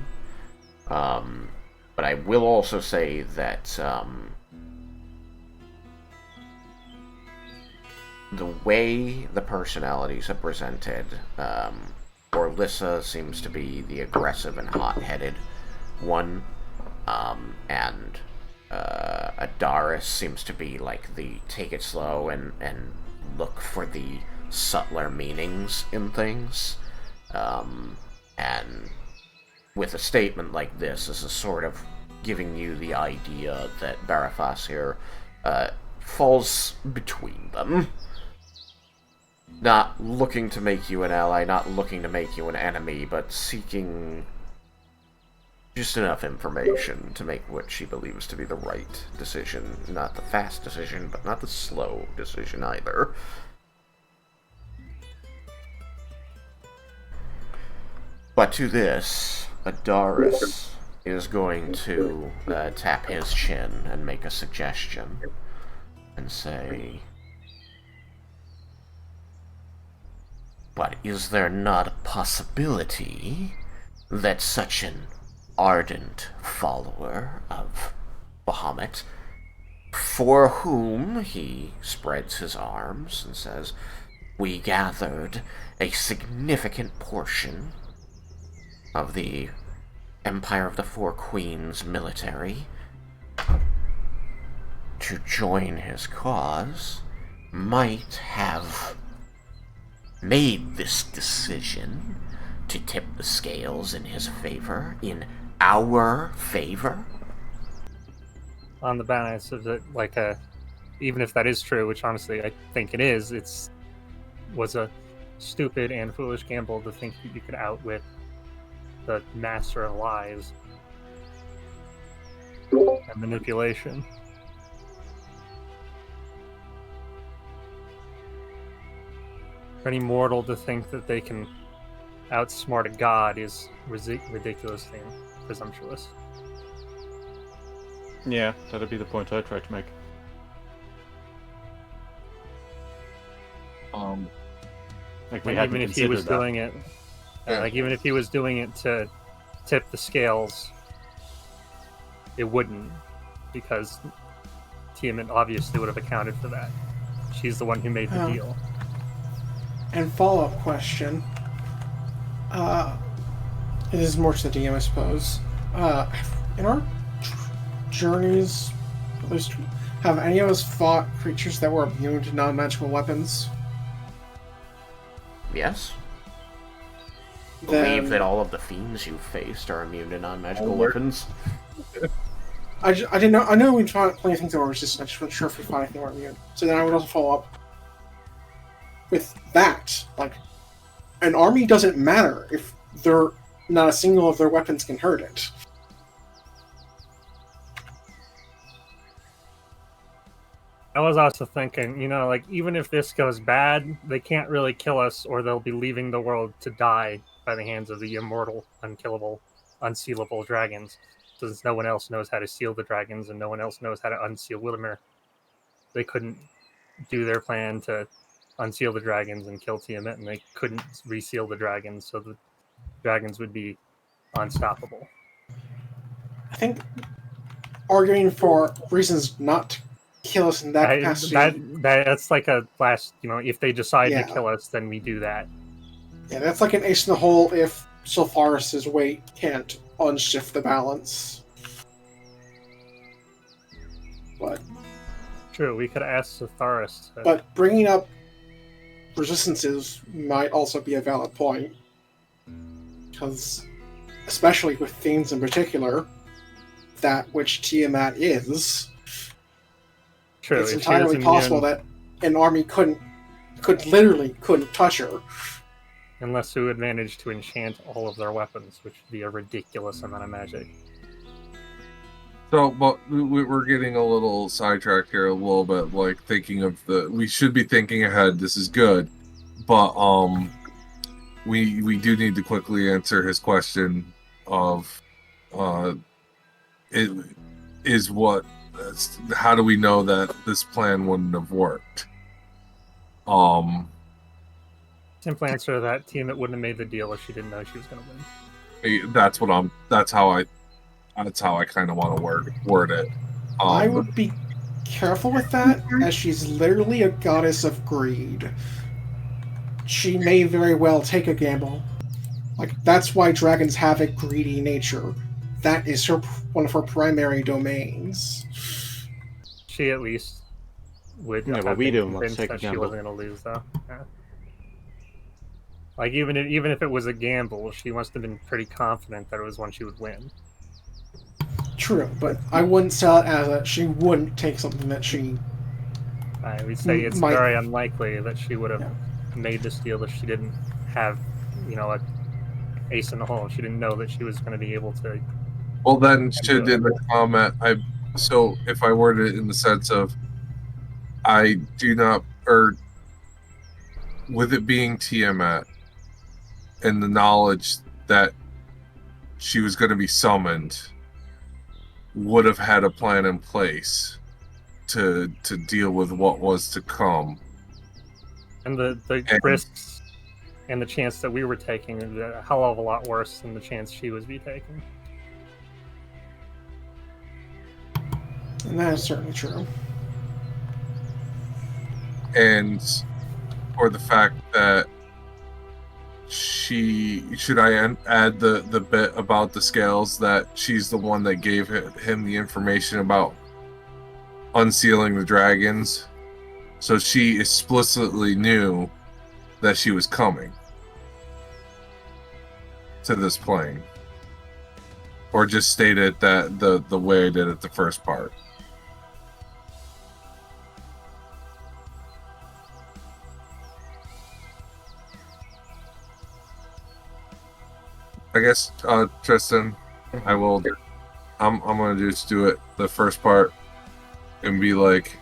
But I will also say that, the way the personalities are presented, Orlissa seems to be the aggressive and hot-headed one, and Adaris seems to be like the take it slow and look for the subtler meanings in things. And with a statement like this as a sort of giving you the idea that Barafas here falls between them. Not looking to make you an ally, not looking to make you an enemy, but seeking just enough information to make what she believes to be the right decision. Not the fast decision, but not the slow decision either. But to this, Adaris is going to tap his chin and make a suggestion and say, but is there not a possibility that such an ardent follower of Bahamut, for whom he spreads his arms and says, we gathered a significant portion of the Empire of the Four Queens military to join his cause, might have made this decision to tip the scales in his favor, in our favor? On the balance of it, like even if that is true, which honestly I think it is, was a stupid and foolish gamble to think that you could outwit the master of lies. and manipulation. For any mortal to think that they can outsmart a god is ridiculously presumptuous. Yeah, that'd be the point I tried to make. Like we And hadn't even if he was considered that. doing it, Yeah. like even if he was doing it to tip the scales, it wouldn't, because Tiamat obviously would have accounted for that. She's the one who made the deal. And follow-up question. This is more to the DM, I suppose. In our journeys, at least, have any of us fought creatures that were immune to non-magical weapons? Yes. Then Believe that all of the fiends you've faced are immune to non-magical weapons. I didn't know. I know we fought plenty of things that were resistant. I just wasn't sure if we fought anything that were immune. So then I would also follow up with that. Like, an army doesn't matter if they're not a single of their weapons can hurt it. I was also thinking, like, even if this goes bad, they can't really kill us, or they'll be leaving the world to die by the hands of the immortal, unkillable, unsealable dragons, since no one else knows how to seal the dragons, and no one else knows how to unseal Willimer. They couldn't do their plan to unseal the dragons and kill Tiamat, and they couldn't reseal the dragons, so the dragons would be unstoppable. I think arguing for reasons not to kill us in that capacity. That's like a last, if they decide Yeah. to kill us, then we do that. Yeah, that's like an ace in the hole if Sulfaris' weight can't unshift the balance. But True, we could ask Sulfaris. But bringing up resistances might also be a valid point. Because, especially with themes in particular, that which Tiamat is, True, it's if she entirely is possible immune, that an army literally couldn't touch her. unless we would manage to enchant all of their weapons, which would be a ridiculous amount of magic. So, but we're getting a little sidetracked here a little bit, like thinking of we should be thinking ahead. This is good, but we do need to quickly answer his question of, how do we know that this plan wouldn't have worked? Simple answer to that, Tiamat wouldn't have made the deal if she didn't know she was going to win. That's how I kind of want to word it. I would be careful with that, as she's literally a goddess of greed. She may very well take a gamble. Like, that's why dragons have a greedy nature. That is one of her primary domains. She at least would Yeah, have but we been don't convinced take a that she gamble. wasn't going to lose, though. Yeah. Like, even if it was a gamble, she must have been pretty confident that it was one she would win. True, but I wouldn't sell it as a she wouldn't take something that she... I would say it's might- very unlikely that she would have made this deal if she didn't have, a ace in the hole. She didn't know that she was going to be able to. Well, then should in the comment, so if I word it in the sense of, I do not, or with it being Tiamat and the knowledge that she was going to be summoned, would have had a plan in place to deal with what was to come. And the risks and the chance that we were taking is a hell of a lot worse than the chance she was be taking. And that is certainly true. And or the fact that should I add the bit about the scales, that she's the one that gave him the information about unsealing the dragons, so she explicitly knew that she was coming to this plane, or just stated that the way I did it the first part. I guess, Tristan, I'm gonna just do it the first part and be like,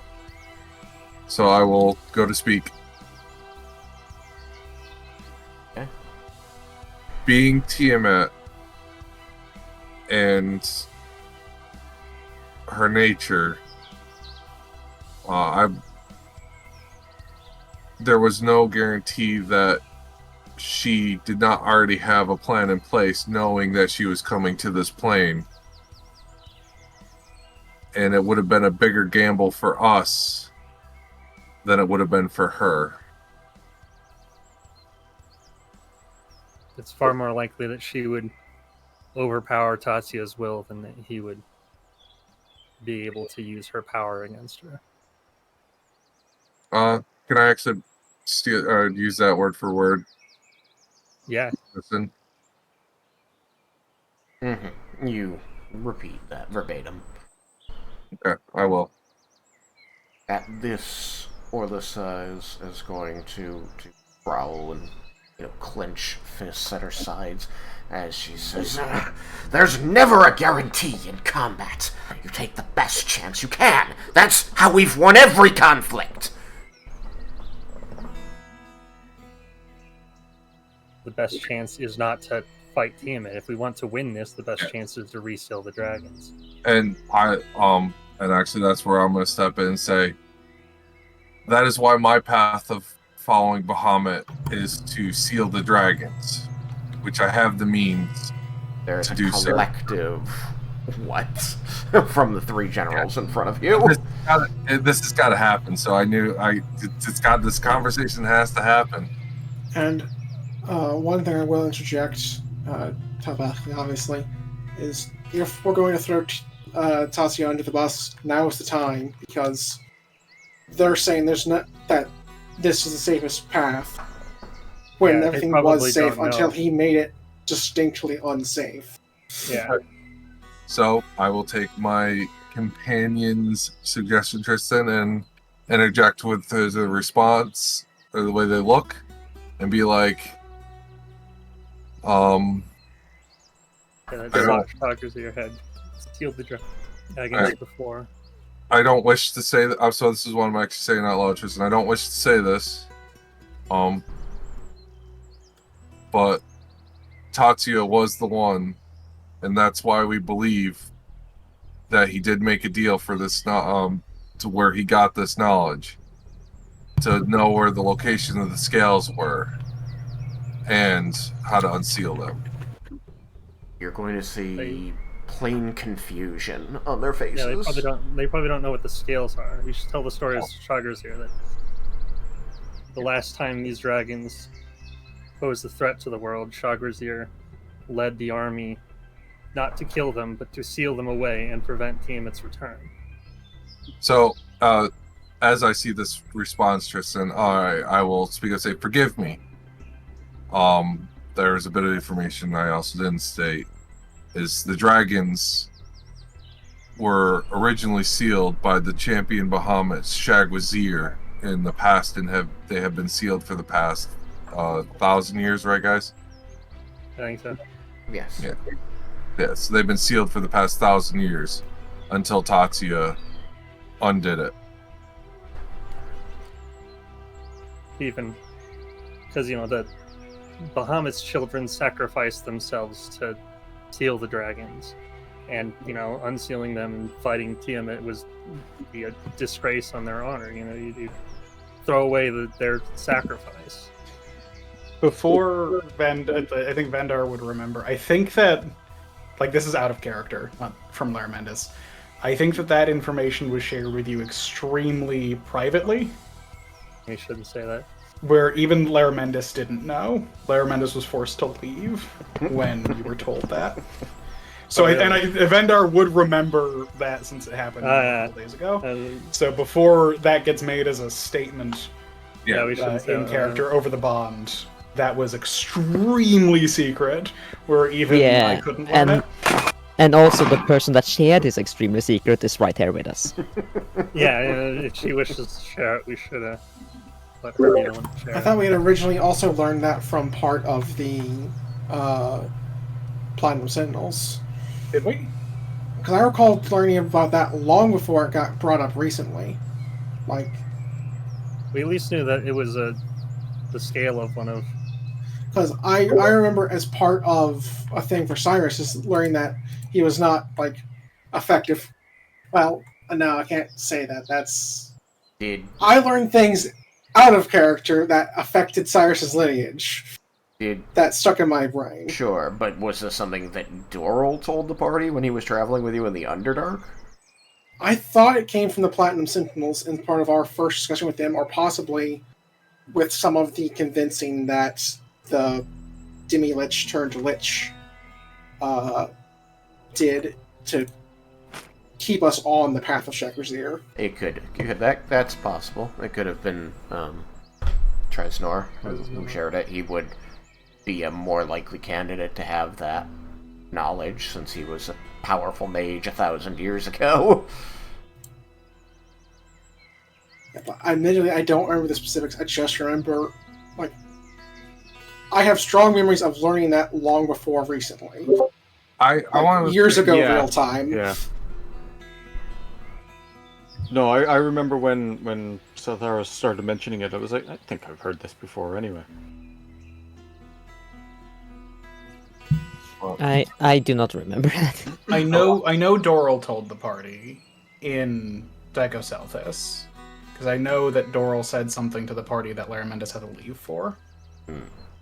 so I will go to speak. Okay. Being Tiamat and her nature, there was no guarantee that she did not already have a plan in place, knowing that she was coming to this plane. And it would have been a bigger gamble for us than it would have been for her. It's far more likely that she would overpower Tatsuya's will than that he would be able to use her power against her. Can I actually use that word for word? Yeah. Listen. Mm-hmm. You repeat that verbatim. Okay, I will. At this, Orlissa is going to growl and clench fists at her sides as she says, "There's never a guarantee in combat. You take the best chance you can. That's how we've won every conflict." The best chance is not to fight Tiamat. If we want to win this, the best chance is to reseal the dragons. And and actually that's where I'm going to step in and say, that is why my path of following Bahamut is to seal the dragons, which I have the means There's to a do so. collective what from the three generals in front of you. This has got to happen. So I knew this conversation has to happen. And one thing I will interject, telepathically obviously, is if we're going to throw Tatsuya under the bus, now is the time, because they're saying that this is the safest path, when everything was safe until he made it distinctly unsafe. Yeah. So I will take my companion's suggestion, Tristan, and interject with the response or the way they look, and be like, Shockers to your head. Sealed the dragons before. I don't wish to say that. So this is what I'm actually saying out loud, Tristan. I don't wish to say this. But Tatsuya was the one, and that's why we believe that he did make a deal for this. To where he got this knowledge, to know where the location of the scales were, and how to unseal them. You're going to see plain confusion on their faces. Yeah, they probably don't know what the scales are. You should tell the story of Shoggers here that the last time these dragons posed a threat to the world, Shagrazir led the army not to kill them, but to seal them away and prevent Tiamat's return. So, as I see this response, Tristan, I will speak and say, forgive me. There's a bit of information I also didn't state. Is the dragons were originally sealed by the champion Bahamut's Shagwazir in the past, and they have been sealed for the past 1,000 years, right, guys? I think so. Yes. Yeah, so they've been sealed for the past 1,000 years until Tatsuya undid it. Even because the Bahamut's children sacrificed themselves to seal the dragons, and unsealing them and fighting Tiamat was be a disgrace on their honor. You throw away their sacrifice. Before I think Vandar would remember. I think that, this is out of character, not from Larmendis. I think that information was shared with you extremely privately. You shouldn't say that. Where even Larmendis didn't know. Larmendis was forced to leave when you were told that. So, Vandar would remember that since it happened a couple days ago. So before that gets made as a statement we should in character over the bond, that was extremely secret, where even I couldn't learn it. And also the person that shared this extremely secret is right here with us. If she wishes to share it, we should let her be the one to share it. I thought we had originally also learned that from part of the Platinum Sentinels. Did we? Because I recall learning about that long before it got brought up recently. Like, We at least knew that it was the scale of one of. because I remember as part of a thing for Cyrus is learning that he was not like effective. Well, no, I can't say that. That's Did I learned things out of character that affected Cyrus's lineage did that stuck in my brain. sure, but was this something that Doral told the party when he was traveling with you in the Underdark? I thought it came from the Platinum Sentinels in part of our first discussion with them, or possibly with some of the convincing that the Demi-Lich turned Lich did to keep us on the path of Shakrazir. It could that's possible. It could have been Tresnor who shared it. He would be a more likely candidate to have that knowledge since he was a powerful mage 1,000 years ago. Admittedly, I don't remember the specifics. I just remember, like, I have strong memories of learning that long before recently. I want to Years ago, Yeah. real time. Yeah. No, I remember when Satharis started mentioning it, I was like, I think I've heard this before anyway. I do not remember that. I know Doral told the party in Dichocelthus, because I know that Doral said something to the party that Laramendus had to leave for.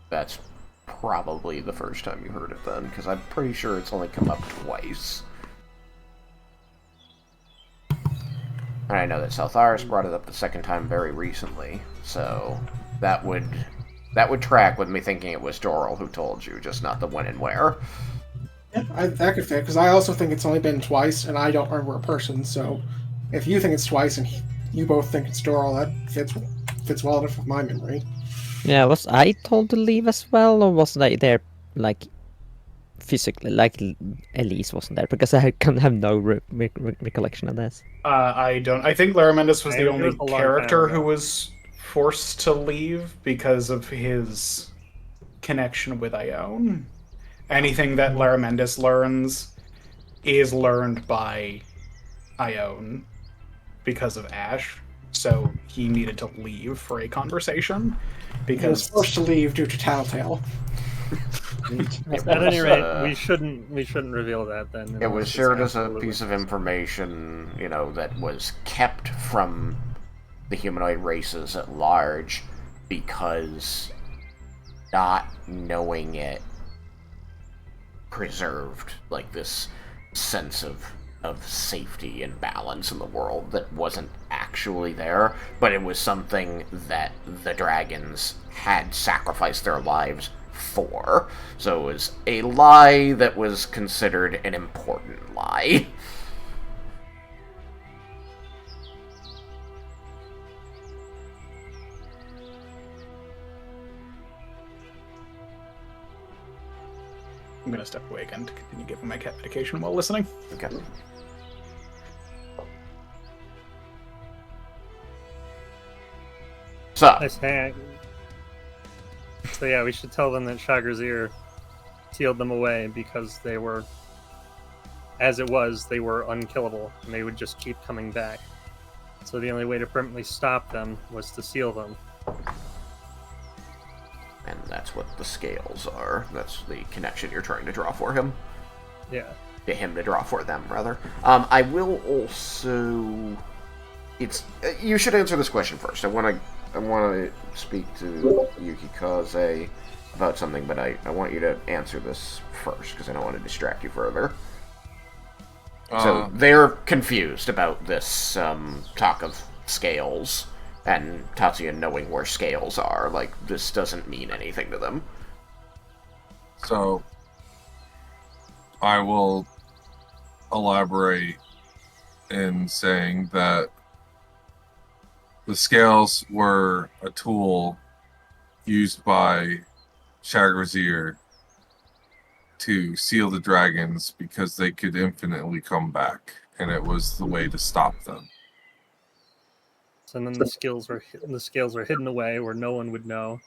That's probably the first time you heard it then, because I'm pretty sure it's only come up twice. And I know that Saltharis brought it up the second time very recently, so that would track with me thinking it was Doral who told you, just not the when and where. Yeah, that could fit, because I also think it's only been twice, and I don't remember a person, so if you think it's twice and you both think it's Doral, that fits well enough with my memory. Yeah, was I told to leave as well, or was I there, like, physically? Like, Elise wasn't there, because I can have no recollection of this. I don't. I think Laramendus was the It only was a long time character ago. who was forced to leave because of his connection with Ione. Anything that Laramendus learns is learned by Ione because of Ash. So he needed to leave for a conversation He was because forced to leave due to Tattletale. At any rate, uh, we shouldn't reveal that then. It was unless it's shared as a absolutely piece of necessary. information, that was kept from the humanoid races at large because not knowing it preserved like this sense of safety and balance in the world that wasn't actually there, but it was something that the dragons had sacrificed their lives for. So it was a lie that was considered an important lie. I'm going to step away again to continue giving my cat medication while listening. Okay. So, Nice hang. So yeah, we should tell them that Shagrazir sealed them away because they were, as it was, they were unkillable, and they would just keep coming back. So the only way to permanently stop them was to seal them. and that's what the scales are. That's the connection you're trying to draw for him. Yeah. Get him to draw for them, rather. I will also... You should answer this question first. I want to speak to Yuki Kaze about something, but I want you to answer this first, because I don't want to distract you further. So, they're confused about this talk of scales, and Tatsuya knowing where scales are. Like, this doesn't mean anything to them. So, I will elaborate in saying that the scales were a tool used by Shagrazir to seal the dragons because they could infinitely come back, and it was the way to stop them. So then the scales were hidden away where no one would know,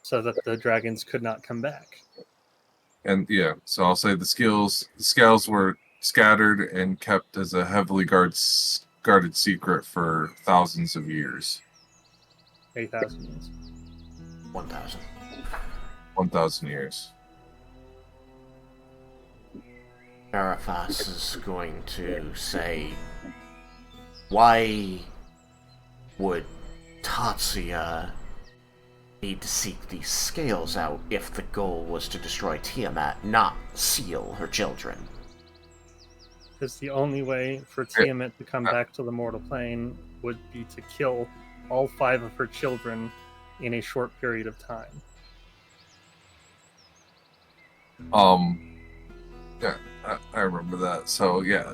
so that the dragons could not come back. And yeah, so I'll say the scales were scattered and kept as a heavily guarded secret for thousands of years. 8,000 years. 1,000. 1,000 years. Arafas is going to say, why would Tatsuya need to seek these scales out if the goal was to destroy Tiamat, not seal her children? Because the only way for Tiamat to come back to the mortal plane would be to kill all 5 of her children in a short period of time. Yeah, I remember that. So, yeah.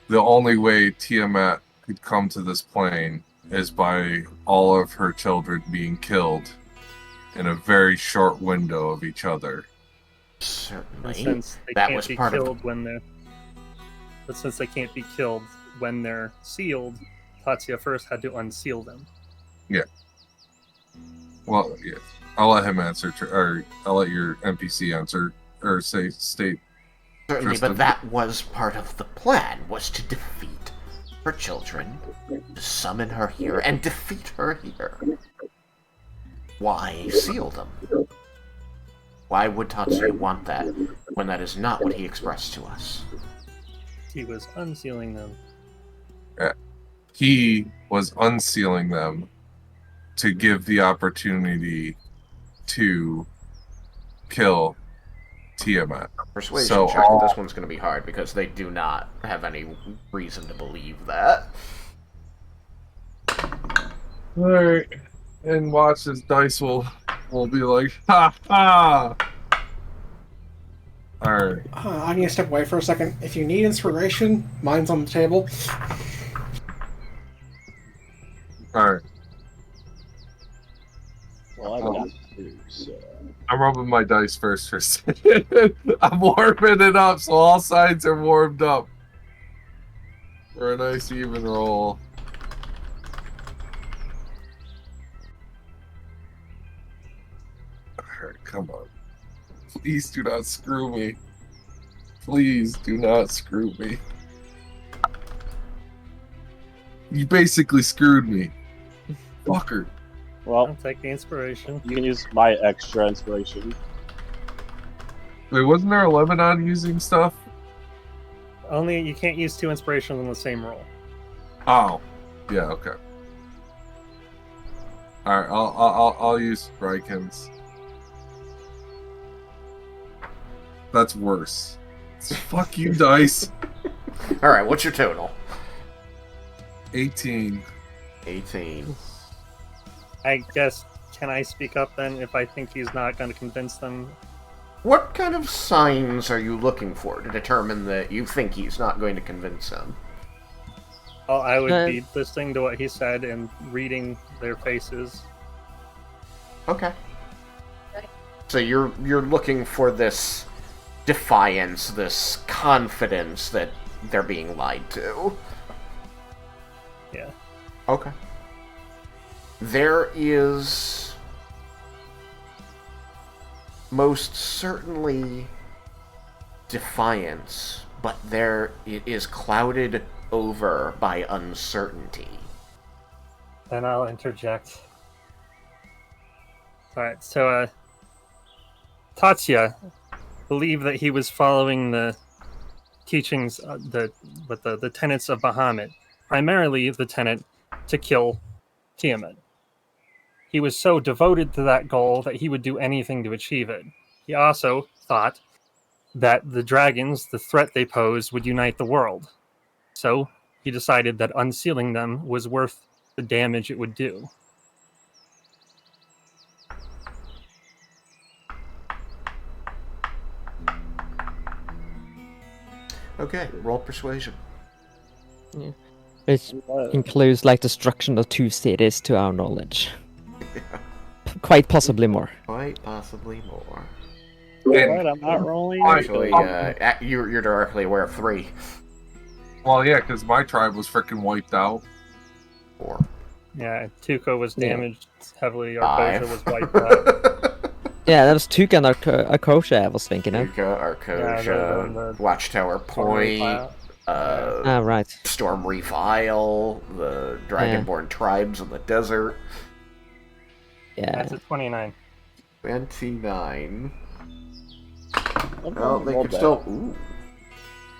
The only way Tiamat could come to this plane is by all of her children being killed in a very short window of each other. And Certainly. since they That can't was be part of killed when they're... But since they can't be killed when they're sealed, Tatsuya first had to unseal them. Well, yeah. I'll let him answer, or I'll let your NPC answer, or state. Certainly, Tristan. but that was part of the plan, was to defeat her children, to summon her here, and defeat her here. Why seal them? Why would Tatsuya want that, when that is not what he expressed to us? He was unsealing them. He was unsealing them to give the opportunity to kill Tiamat. Persuasion So check, all- this one's going to be hard, because they do not have any reason to believe that. Alright. And watch this dice will be like, ha ha! Alright. I'm gonna step away for a second. If you need inspiration, mine's on the table. Alright. Well, I've got 2, so... I'm rubbing my dice first for a second. I'm warming it up so all sides are warmed up. For a nice even roll. Alright, come on. Please do not screw me. Please do not screw me. You basically screwed me. Fucker. I'll Well, take the inspiration. you can use my extra inspiration. Wait, wasn't there a limit on using stuff? Only you can't use 2 inspirations in the same roll. Oh. Yeah, okay. Alright, I'll use Raiken's. That's worse. Fuck you, dice. Alright, what's your total? 18. 18. I guess, can I speak up then if I think he's not going to convince them? What kind of signs are you looking for to determine that you think he's not going to convince him? Well, I would be listening to what he said and reading their faces. Okay. So you're looking for this defiance, this confidence that they're being lied to. Yeah. Okay. There is most certainly defiance, but it is clouded over by uncertainty. Then I'll interject. Alright, so, Tatsuya believed that he was following the teachings, the tenets of Bahamut, primarily the tenet to kill Tiamat. He was so devoted to that goal that he would do anything to achieve it. He also thought that the dragons, the threat they pose, would unite the world. So he decided that unsealing them was worth the damage it would do. Okay, roll persuasion. Which includes like destruction of 2 cities to our knowledge. Quite possibly more. Quite possibly more. Alright, I'm not rolling. Actually, you're directly aware of 3. Well, yeah, because my tribe was freaking wiped out. 4. Yeah, Tuco was Yeah. damaged heavily, 5. Arcosia was wiped out. Yeah, that was Tuka and Akosha I was thinking of. Yuka, Yeah, Arkosha, Watchtower Point, Ah, right. Storm Reef Isle, the Dragonborn tribes in the desert. Yeah. That's at 29. 29. I've Well, never they rolled could that. still. Ooh,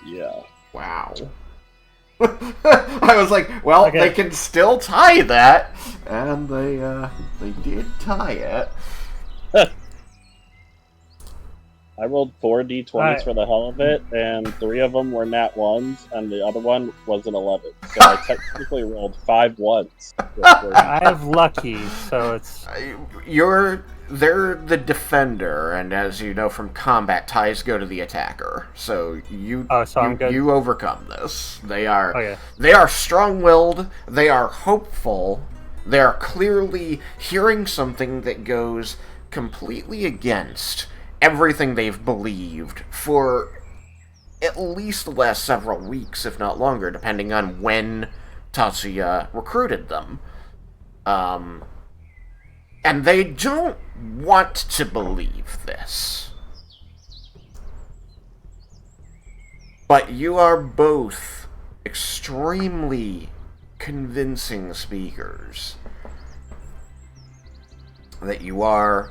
Yeah. wow. I was like, well, Okay. they can still tie that, and they did tie it. I rolled 4 d20s Alright. for the hell of it, and 3 of them were nat 1s, and the other one was an 11. So I technically rolled 5 1s. I have lucky, so it's They're the defender, and as you know from combat, ties go to the attacker. So I'm good. you overcome this. They are Okay. they are strong-willed. They are hopeful. They are clearly hearing something that goes completely against everything they've believed for at least the last several weeks, if not longer, depending on when Tatsuya recruited them. And they don't want to believe this. But you are both extremely convincing speakers. That you are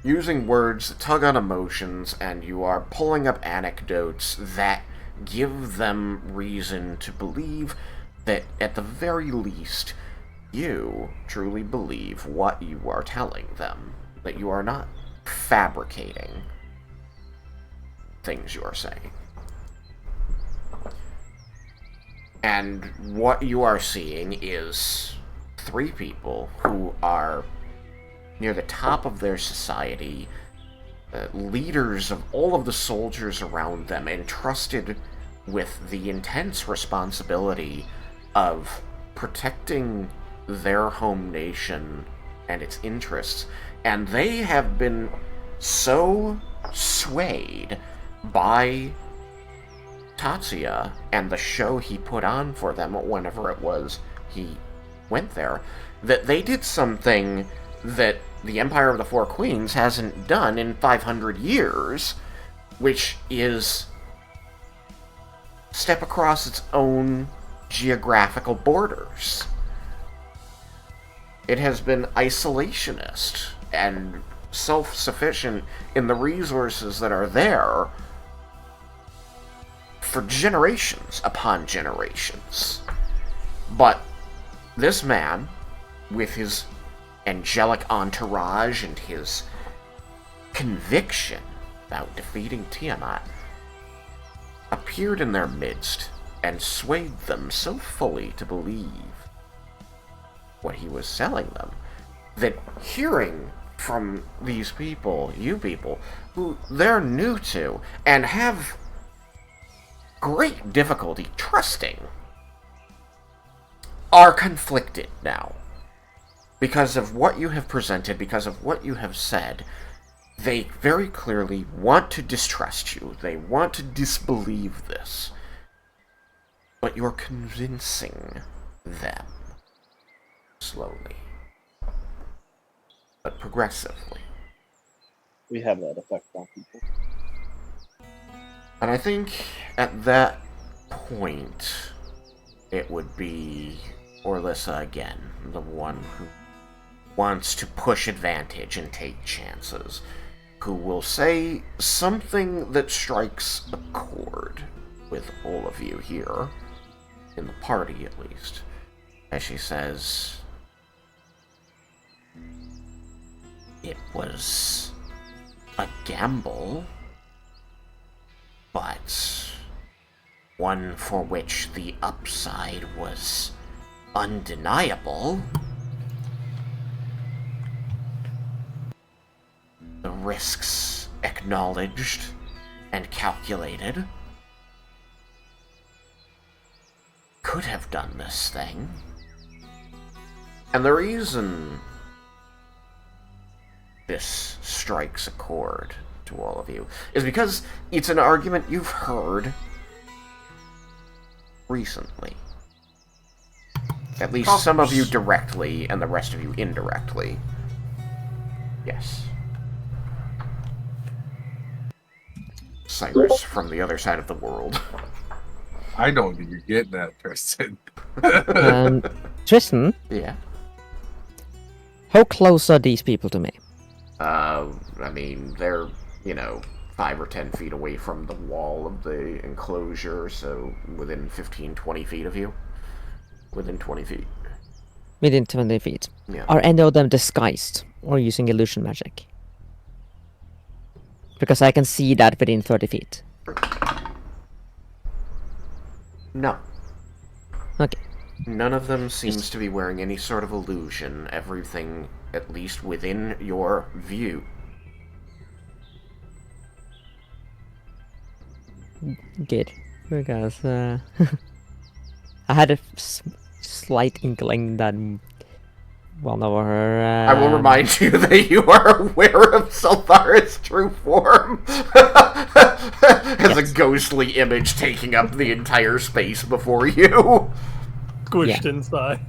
using words that tug on emotions, and you are pulling up anecdotes that give them reason to believe that, at the very least, you truly believe what you are telling them. That you are not fabricating things you are saying. And what you are seeing is 3 people who are near the top of their society, leaders of all of the soldiers around them, entrusted with the intense responsibility of protecting their home nation and its interests, and they have been so swayed by Tatsuya and the show he put on for them whenever it was he went there, that they did something that the Empire of the Four Queens hasn't done in 500 years, which is step across its own geographical borders. It has been isolationist and self-sufficient in the resources that are there for generations upon generations. But this man, with his angelic entourage and his conviction about defeating Tiamat, appeared in their midst and swayed them so fully to believe what he was selling them, that hearing from these people, you people, who they're new to and have great difficulty trusting, are conflicted now. Because of what you have presented, because of what you have said, they very clearly want to distrust you. They want to disbelieve this. But you're convincing them. Slowly. But progressively. We have that effect on people. And I think at that point, it would be Orlissa again, the one who wants to push advantage and take chances, who will say something that strikes a chord with all of you here, in the party at least, as she says, it was a gamble, but one for which the upside was undeniable. The risks acknowledged and calculated. Could have done this thing. And the reason this strikes a chord to all of you is because it's an argument you've heard recently. At least some of you directly, and the rest of you indirectly. Yes. Cyrus from the other side of the world. I know what you're getting at, Tristan. Tristan, Yeah. how close are these people to me? I mean, they're, 5 or 10 feet away from the wall of the enclosure, so within 15, 20 feet of you. Within 20 feet. Within 20 feet. Yeah. Are any of them disguised or using illusion magic? Because I can see that within 30 feet. No. Okay. None of them seems to be wearing any sort of illusion. Everything, at least within your view. Good. Because I had a slight inkling that one of her... I will remind you that you are aware of Sulthar's true form. As a ghostly image taking up the entire space before you. Squished inside.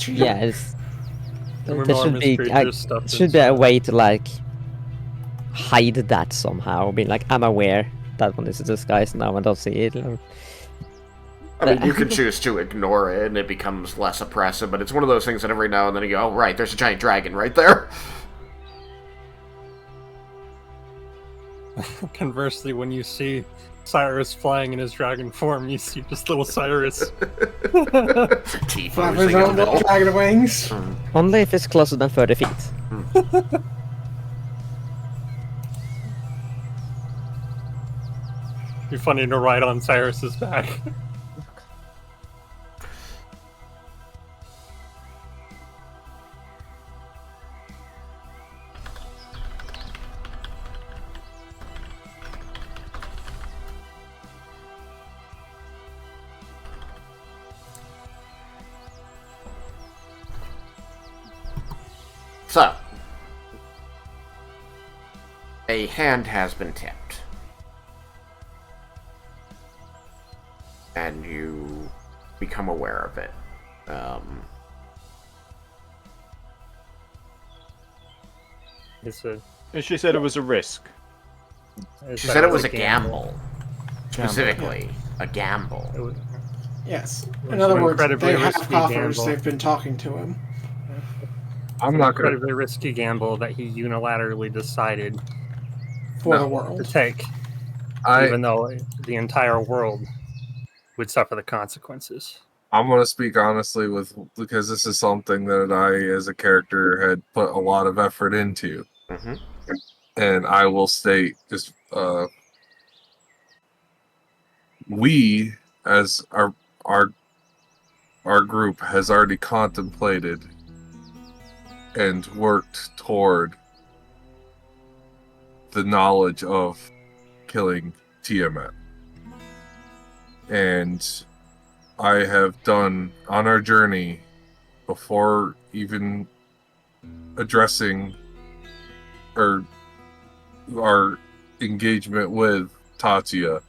Yeah, it's... Some There should enormous be, creature stuffed should be a inside. way to, like, hide that somehow. Be like, I'm aware that one is a disguise now and don't see it. I mean, you can choose to ignore it and it becomes less oppressive, but it's one of those things that every now and then you go, oh, right, there's a giant dragon right there. Conversely, when you see Cyrus flying in his dragon form, you see just little Cyrus. Teeth Flapping oozing in his the own little middle. dragon wings. Only if it's closer than 30 feet. Be funny to ride on Cyrus's back. So, a hand has been tipped. And you become aware of it. It's a, And she said it was a risk. She said it was a gamble. Specifically, a gamble. It was, Yes. was In other an words, incredibly they have risky coffers. gamble. They've been talking to him. I'm an not gonna. incredibly risky gamble that he unilaterally decided For No. the to world. take, even though the entire world would suffer the consequences. I'm gonna speak honestly because this is something that I, as a character, had put a lot of effort into, Mm-hmm. and I will state just we, as our group, has already contemplated and worked toward the knowledge of killing Tiamat, and I have done on our journey, before even addressing or our engagement with Tatia,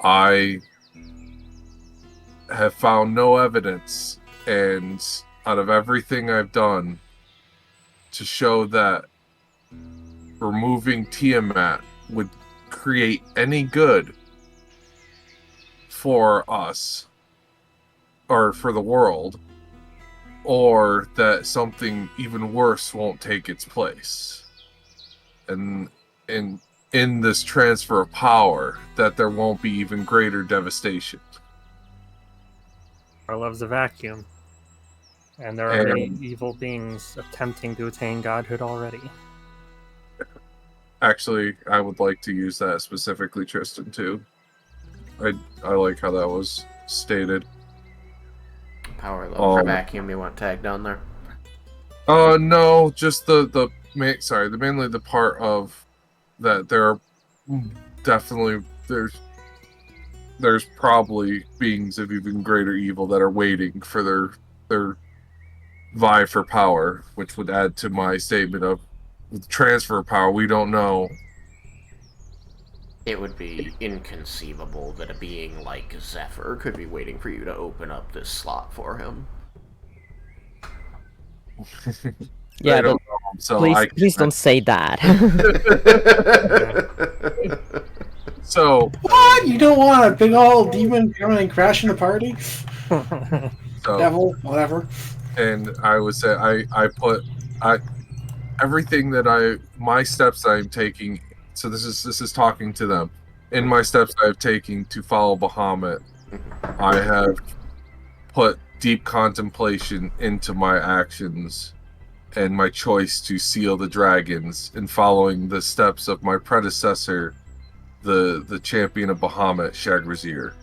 I have found no evidence, and out of everything I've done, to show that removing Tiamat would create any good for us or for the world, or that something even worse won't take its place. And in this transfer of power, that there won't be even greater devastation. Our love's a vacuum. And there are many evil beings attempting to attain godhood already. Actually, I would like to use that specifically, Tristan, too. I like how that was stated. Power level for vacuum you want tagged on there? No, just mainly the part of that there are definitely there's probably beings of even greater evil that are waiting for their vie for power, which would add to my statement of with transfer of power, we don't know. It would be inconceivable that a being like Zephyr could be waiting for you to open up this slot for him. Yeah, I but don't know. So Please don't say that. So What? You don't want a big old demon coming and crashing the party? Devil, whatever. and I would say I put everything that my steps I'm taking. So this is talking to them. In my steps I've taken to follow Bahamut, I have put deep contemplation into my actions and my choice to seal the dragons, and following the steps of my predecessor, the champion of Bahamut, Shagrazir.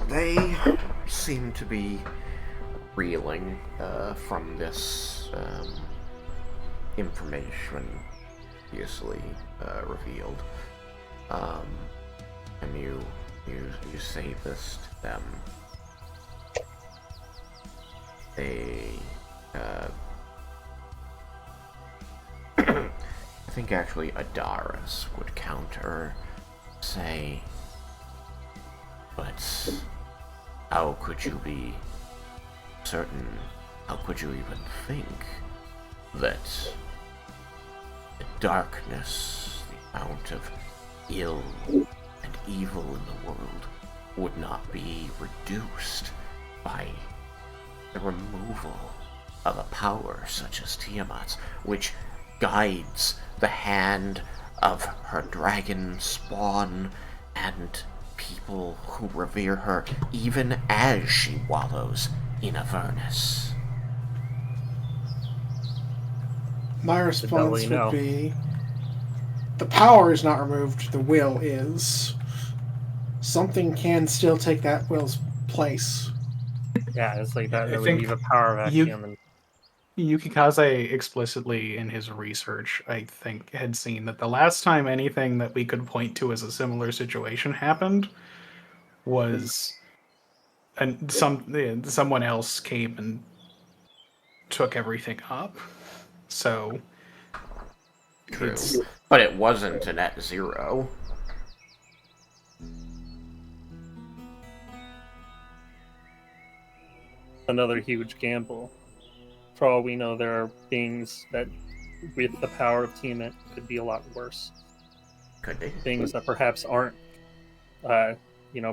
They seem to be reeling from this information previously revealed. And you say this to them. They I think actually Adaris would counter, say, but how could you be certain, how could you even think that the darkness, the amount of ill and evil in the world would not be reduced by the removal of a power such as Tiamat's, which guides the hand of her dragon spawn and people who revere her even as she wallows in Avernus. My response you would know. be the power is not removed, the will is. Something can still take that will's place. Yeah, it's like that. I That would think leave a power vacuum. And Yukikaze explicitly in his research, I think, had seen that the last time anything that we could point to as a similar situation happened was someone else came and took everything up. So True. it's But it wasn't a net zero. another huge gamble. For all we know, there are beings that, with the power of Tiamat, could be a lot worse. Could be. Things that perhaps aren't,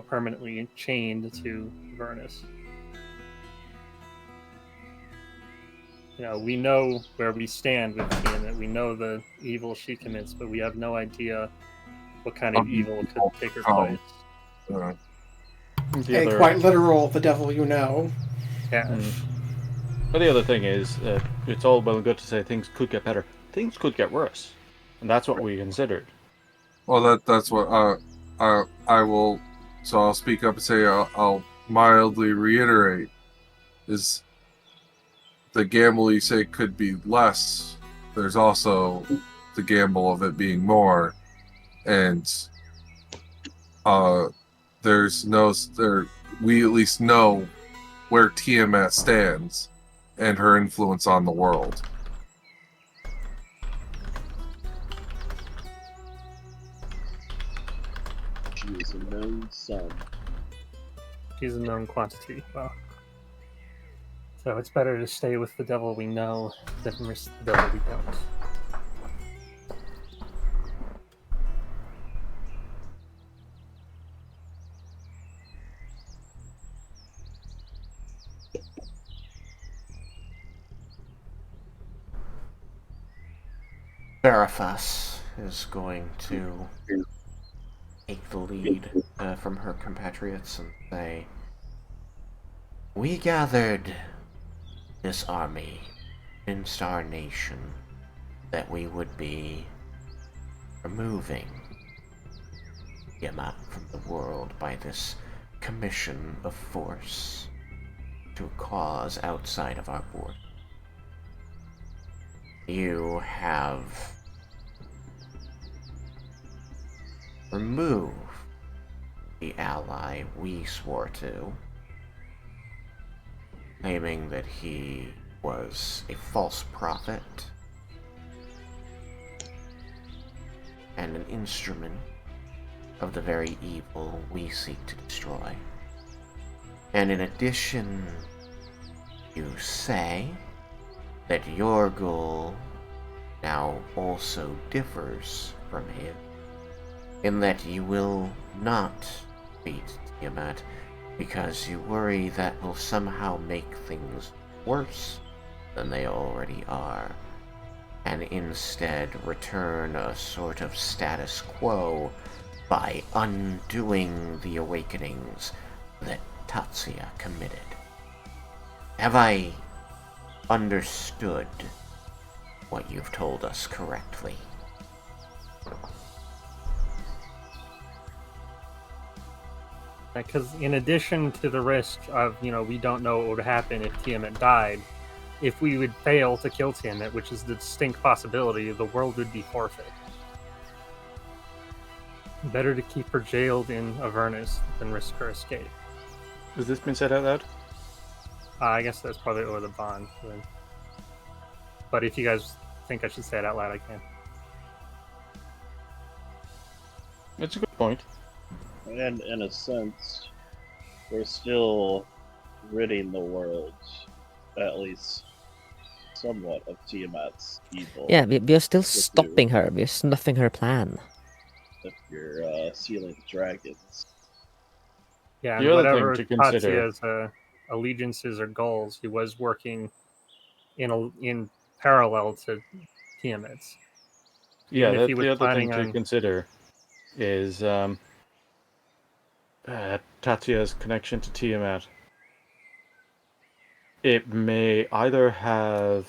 permanently chained to Avernus. We know where we stand with Tiamat. We know the evil she commits, but we have no idea what kind of evil could take her place. And quite literal, the devil you know. Yeah. But the other thing is, it's all well and good to say things could get better. Things could get worse, and that's what we considered. Well, that's what I will. So I'll speak up and say I'll mildly reiterate: is the gamble you say could be less. There's also the gamble of it being more, and there's no there. We at least know where Tiamat stands and her influence on the world. She is a known sun. She's a known quantity. Well, so it's better to stay with the devil we know than risk the devil we don't. Verifas is going to take the lead from her compatriots and say, "We gathered this army against our nation that we would be removing Yamat from the world by this commission of force to a cause outside of our border. You have removed the ally we swore to. claiming that he was a false prophet and an instrument of the very evil we seek to destroy. And in addition, you say that your goal now also differs from his, in that you will not beat Tiamat because you worry that will somehow make things worse than they already are, and instead return a sort of status quo by undoing the awakenings that Tatsuya committed. Have I understood what you've told us correctly? Because in addition to the risk of, we don't know what would happen if Tiamat died, if we would fail to kill Tiamat, which is the distinct possibility, the world would be forfeit. Better to keep her jailed in Avernus than risk her escape. Has this been said out loud? I guess that's probably over the bond. But if you guys think I should say it out loud, I can. That's a good point. And in a sense, we're still ridding the world, at least somewhat, of Tiamat's evil. Yeah, we are still stopping her. We're snuffing her plan. If you're sealing dragons. Yeah, The and other thing whatever to consider- Tatsuya's allegiances or goals, he was working in parallel to Tiamat's. Yeah, Even if he was the other thing planning to on- consider is Tatsuya's connection to Tiamat. It may either have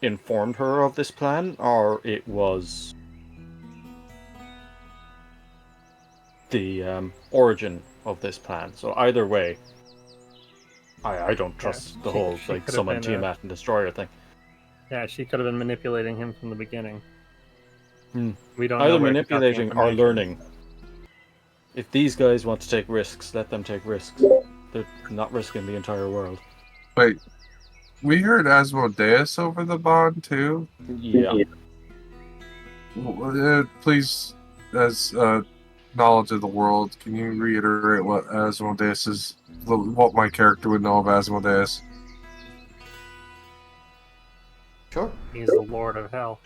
informed her of this plan, or it was the origin of this plan. So either way, I don't trust the whole she could've summon been, Tiamat and destroyer thing. Yeah, she could have been manipulating him from the beginning. We don't Either know where she got the manipulating or information. learning. If these guys want to take risks, let them take risks. They're not risking the entire world. Wait, we heard Asmodeus over the bond too? Yeah. Please, as knowledge of the world, can you reiterate what Asmodeus is, what my character would know of Asmodeus? Sure. He's the Lord of Hell.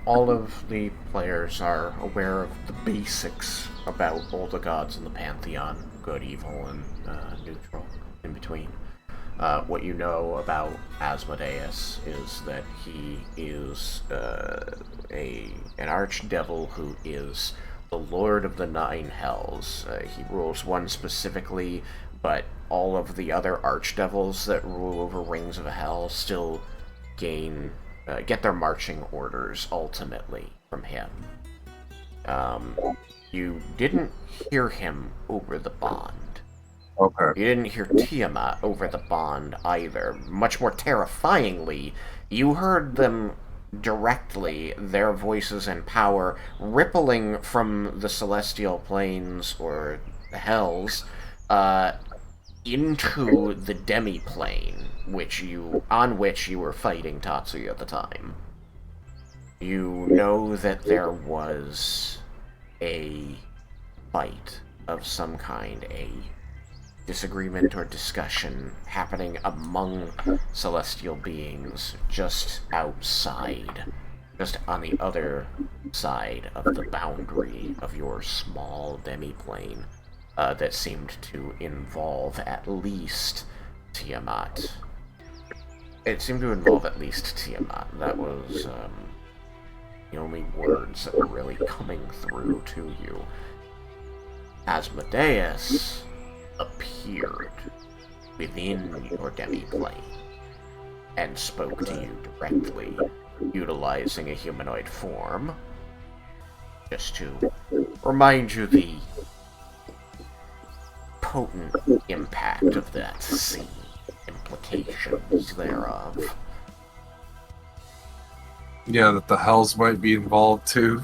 All of the players are aware of the basics about all the gods in the pantheon, good, evil, and neutral, in between. What you know about Asmodeus is that he is an archdevil who is the Lord of the Nine Hells. He rules one specifically, but all of the other archdevils that rule over Rings of Hell still get their marching orders ultimately from him. You didn't hear him over the bond. Okay. You didn't hear Tiamat over the bond either. Much more terrifyingly, you heard them directly, their voices and power rippling from the celestial planes or the hells into the demi-plane, on which you were fighting Tatsuya at the time. You know that there was a fight of some kind, a disagreement or discussion happening among celestial beings just outside, just on the other side of the boundary of your small demi-plane, that seemed to involve at least Tiamat. It seemed to involve at least Tiamat. That was the only words that were really coming through to you. Asmodeus appeared within your demi-plane and spoke to you directly, utilizing a humanoid form, just to remind you the potent impact of that scene, implications thereof. Yeah, that the hells might be involved too.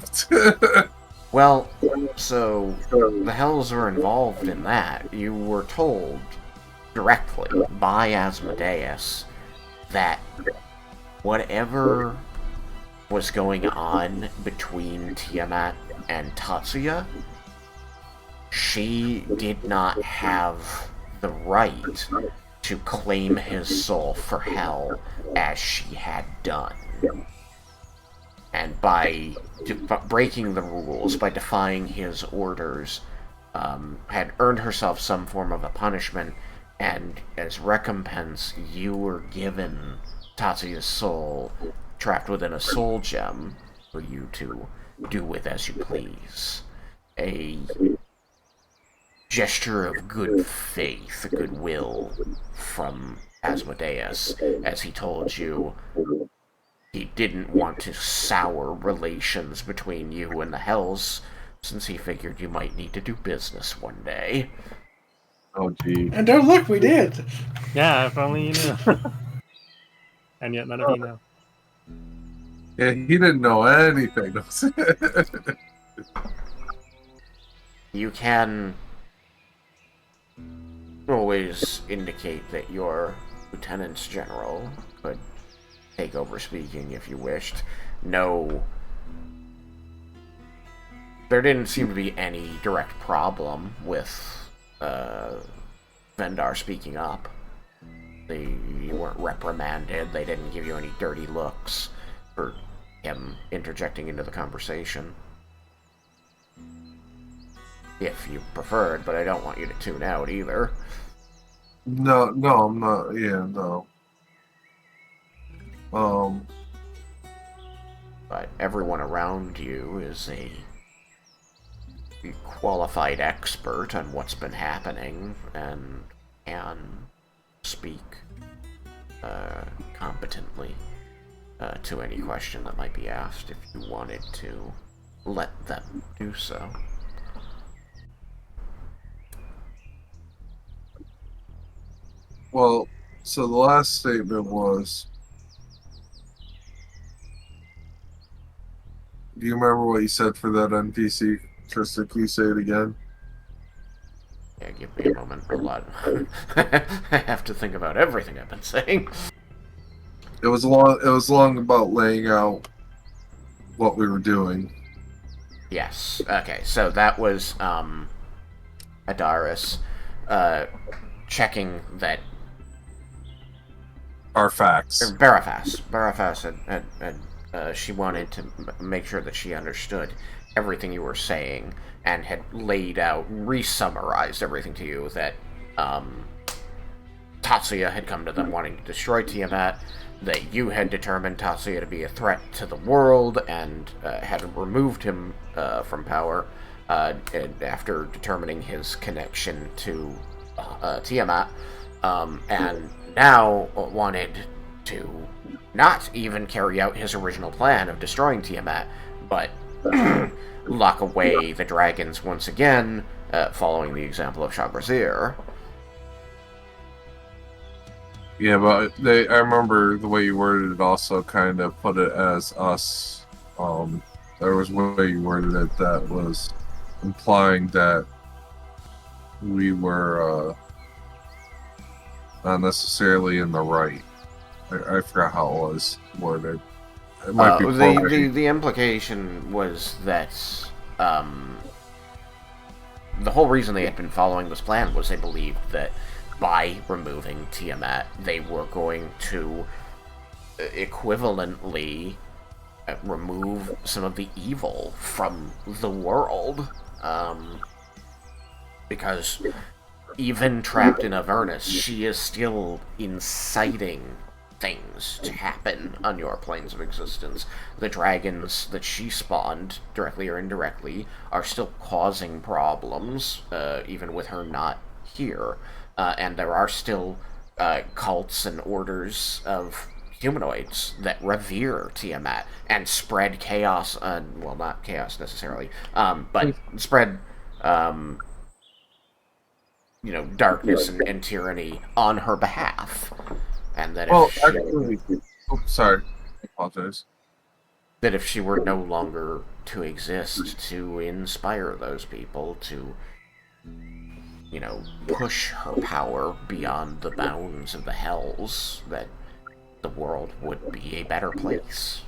Well, So, the Hells are involved in that. You were told directly by Asmodeus that whatever was going on between Tiamat and Tatsuya, she did not have the right to claim his soul for hell as she had done. And by breaking the rules, by defying his orders, had earned herself some form of a punishment, and as recompense, you were given Tatsuya's soul trapped within a soul gem for you to do with as you please. A gesture of good faith, goodwill from Asmodeus, as he told you he didn't want to sour relations between you and the Hells, since he figured you might need to do business one day. Oh, gee. And oh, look, we did! Yeah, if only you knew. And yet none of you know. Yeah, he didn't know anything. You can always indicate that your lieutenant's general could take over speaking if you wished. No, there didn't seem to be any direct problem with Vendar speaking up. You weren't reprimanded, they didn't give you any dirty looks for him interjecting into the conversation. If you preferred, but I don't want you to tune out either. No, I'm not. Yeah, no. But everyone around you is a qualified expert on what's been happening and can speak competently to any question that might be asked if you wanted to let them do so. Well, so the last statement was, do you remember what you said for that NPC? Tristan, can you say it again? Yeah, give me a moment. Hold on. I have to think about everything I've been saying. It was long about laying out what we were doing. Yes. Okay, so that was Adaris checking that Our facts. Barafas had she wanted to make sure that she understood everything you were saying and had laid out, re-summarized everything to you that Tatsuya had come to them wanting to destroy Tiamat, that you had determined Tatsuya to be a threat to the world and had removed him from power after determining his connection to Tiamat, and now wanted to not even carry out his original plan of destroying Tiamat, but lock away the dragons once again, following the example of Shagrazir. Yeah, but I remember the way you worded it also kind of put it as us. There was one way you worded it that was implying that we were not necessarily in the right. I forgot how it was worded. It might be the implication was that the whole reason they had been following this plan was they believed that by removing Tiamat, they were going to equivalently remove some of the evil from the world. Because even trapped in Avernus, she is still inciting things to happen on your planes of existence. The dragons that she spawned, directly or indirectly, are still causing problems, even with her not here. And there are still cults and orders of humanoids that revere Tiamat and spread chaos, well, not chaos necessarily, but spread, darkness and tyranny on her behalf. And that Well, if actually, sorry, I apologize. that if she were no longer to exist to inspire those people to, push her power beyond the bounds of the hells, that the world would be a better place.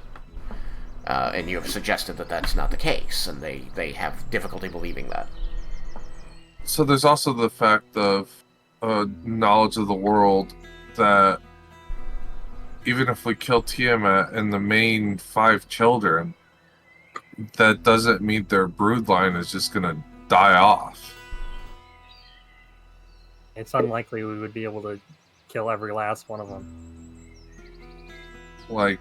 And you have suggested that that's not the case, and they have difficulty believing that. So there's also the fact of knowledge of the world that even if we kill Tiamat and the main 5 children, that doesn't mean their broodline is just gonna die off. It's unlikely we would be able to kill every last one of them. Like,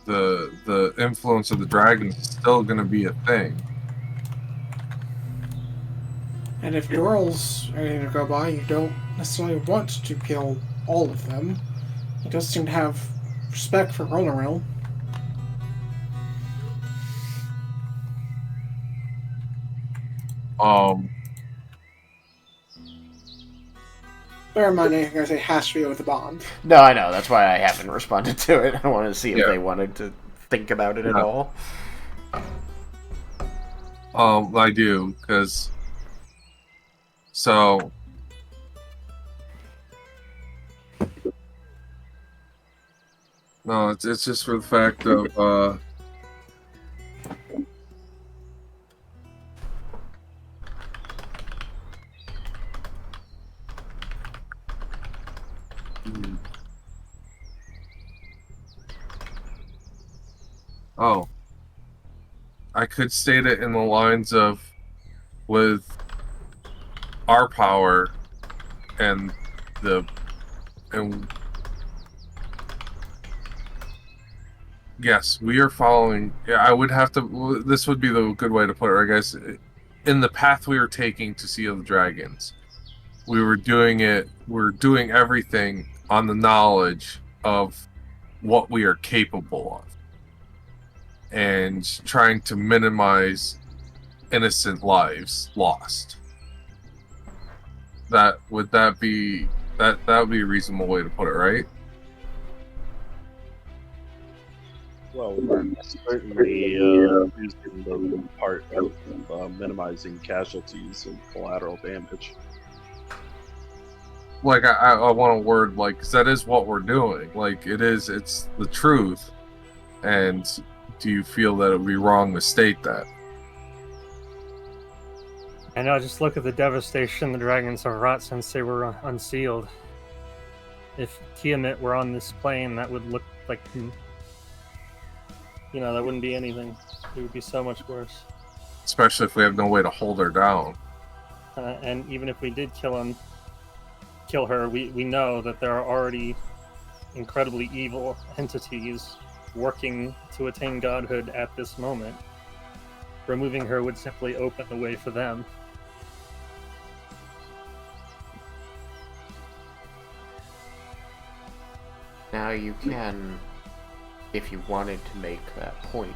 the influence of the dragon is still gonna be a thing. And if girls are going to go by, you don't necessarily want to kill all of them. He does seem to have respect for Ronaryl. Bear in mind, anything I say has to be with a bond. No, I know. That's why I haven't responded to it. I wanted to see if they wanted to think about it at all. I do, because... So... No, it's just for the fact of, Oh. I could state it in the lines of, with our power and yes, we are following. Yeah, I would have to. This would be the good way to put it, right, guys? In the path we were taking to Seal the Dragons, we were doing it. We're doing everything on the knowledge of what we are capable of, and trying to minimize innocent lives lost. That would be a reasonable way to put it, right? Well, we're certainly using the part of minimizing casualties and collateral damage. Like, I want a word, like, 'cause that is what we're doing. Like, it's the truth. And do you feel that it would be wrong to state that? I know, just look at the devastation the dragons have wrought since they were unsealed. If Tiamat were on this plane, that would look like... that wouldn't be anything. It would be so much worse. Especially if we have no way to hold her down. And even if we did kill her, we know that there are already incredibly evil entities working to attain godhood at this moment. Removing her would simply open the way for them. Now you can, if you wanted to make that point,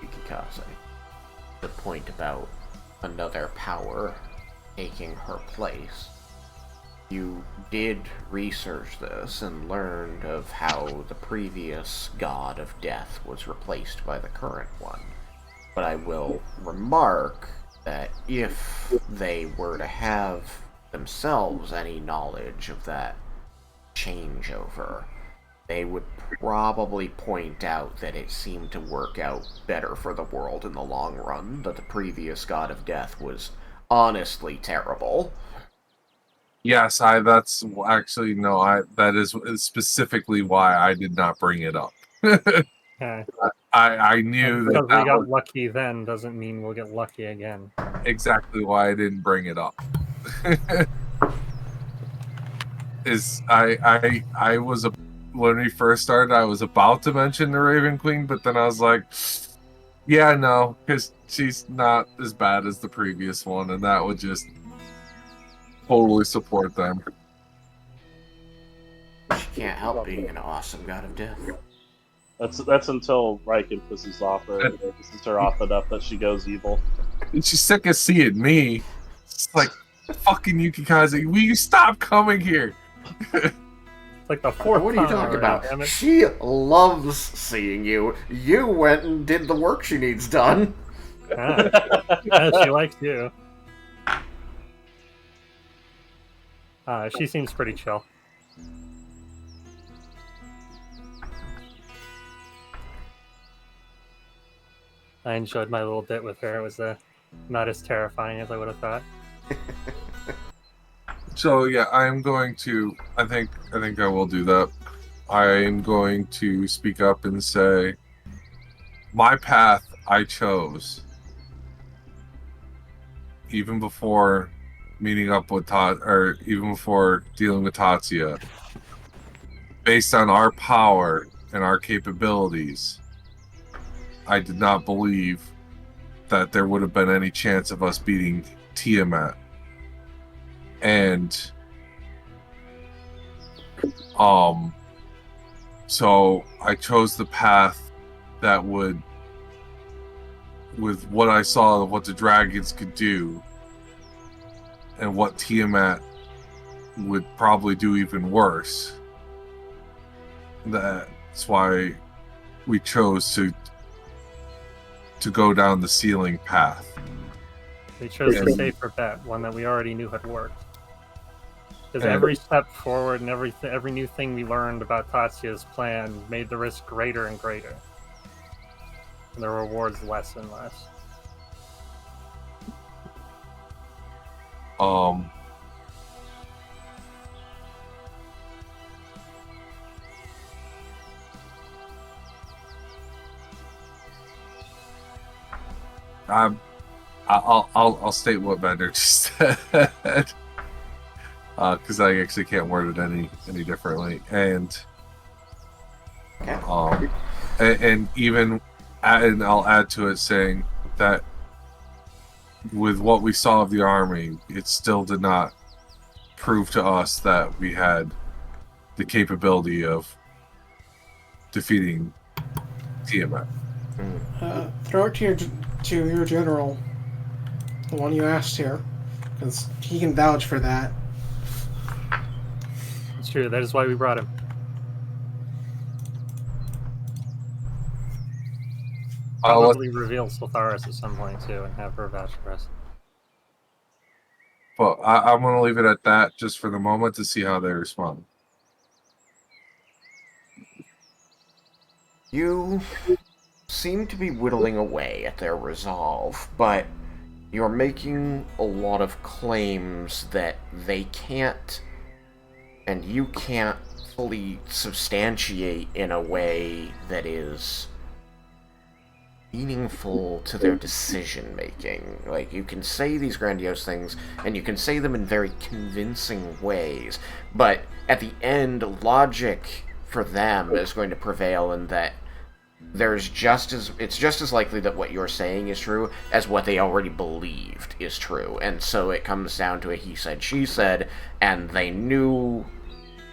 Yukikaze, the point about another power taking her place, you did research this and learned of how the previous god of death was replaced by the current one. But I will remark that if they were to have themselves any knowledge of that changeover, they would probably point out that it seemed to work out better for the world in the long run, that the previous god of death was honestly terrible. Yes, that is specifically why I did not bring it up. I knew that because we got lucky then doesn't mean we'll get lucky again. Exactly why I didn't bring it up. I was when we first started, I was about to mention the Raven Queen, but then I was like, yeah, no, because she's not as bad as the previous one, and that would just totally support them. She can't help being an awesome god of death. That's until Raiken pisses her off enough that she goes evil. And she's sick of seeing me. It's like, fucking Yukikaze, will you stop coming here? It's like the fourth What are you time talking already, about? damn it. She loves seeing you. You went and did the work she needs done. Ah. Yeah, she likes you. She seems pretty chill. I enjoyed my little bit with her. It was not as terrifying as I would have thought. So yeah, I am going to. I think I will do that. I am going to speak up and say, my path I chose, even before meeting up with or even before dealing with Tatsuya, based on our power and our capabilities. I did not believe that there would have been any chance of us beating Tiamat. And so I chose the path that would, with what I saw of what the dragons could do and what Tiamat would probably do even worse. That's why we chose to go down the ceiling path. We chose the And- safer bet, one that we already knew had worked. Because every step forward and every new thing we learned about Tatsuya's plan made the risk greater and greater. And the rewards less and less. I'll state what Vander just said, because I actually can't word it any differently. And and even and I'll add to it saying that with what we saw of the army, it still did not prove to us that we had the capability of defeating Tiamat. Throw it to your general, the one you asked here, because he can vouch for that. It's true, that is why we brought him. Probably reveal Sultharis at some point too and have her vouch for us. But I'm going to leave it at that just for the moment to see how they respond. You seem to be whittling away at their resolve, but you're making a lot of claims that they can't, and you can't fully substantiate in a way that is meaningful to their decision making. Like, you can say these grandiose things, and you can say them in very convincing ways, but at the end, logic for them is going to prevail in that it's just as likely that what you're saying is true as what they already believed is true. And so it comes down to a he said, she said, and they knew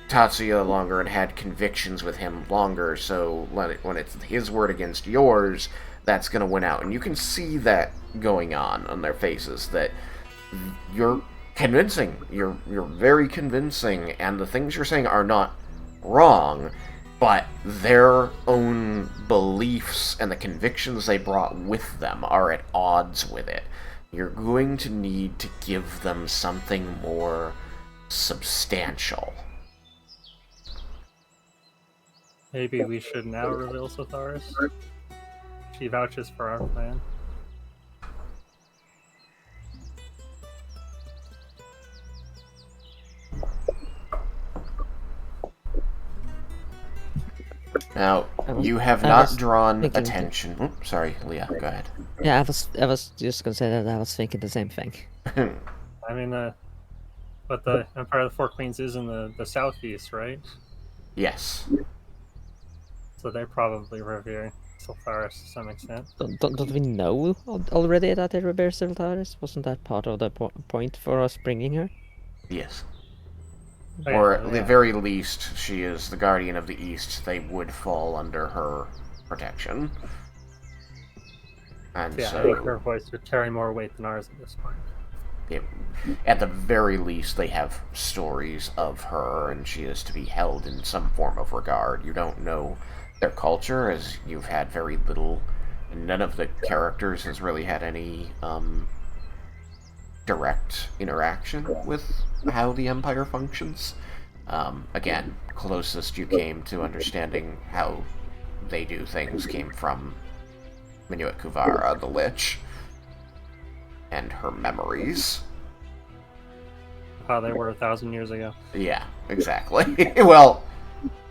Tatsuya longer and had convictions with him longer, so when it's his word against yours, that's going to win out. And you can see that going on their faces, that you're convincing. You're very convincing, and the things you're saying are not wrong, but their own beliefs and the convictions they brought with them are at odds with it. You're going to need to give them something more substantial. Maybe we should now reveal Sultharis. She vouches for our plan. Now, you have I not was drawn thinking- attention. Oops, sorry, Leah, go ahead. Yeah, I was just gonna say that I was thinking the same thing. I mean, but the Empire of the Four Queens is in the southeast, right? Yes. So they probably revere Sultharis to some extent. Don't we know already that they revere Sultharis? Wasn't that part of the point for us bringing her? Yes. Oh, Or yeah, at the very least, she is the Guardian of the East. They would fall under her protection. And yeah, so... I think her voice would carry more weight than ours at this point. at the very least, they have stories of her, and she is to be held in some form of regard. You don't know their culture, as you've had very little. None of the characters has really had any direct interaction with how the Empire functions. Again, closest you came to understanding how they do things came from Minuet Kuvara, the Lich, and her memories. How they were 1,000 years ago. Yeah, exactly. Well,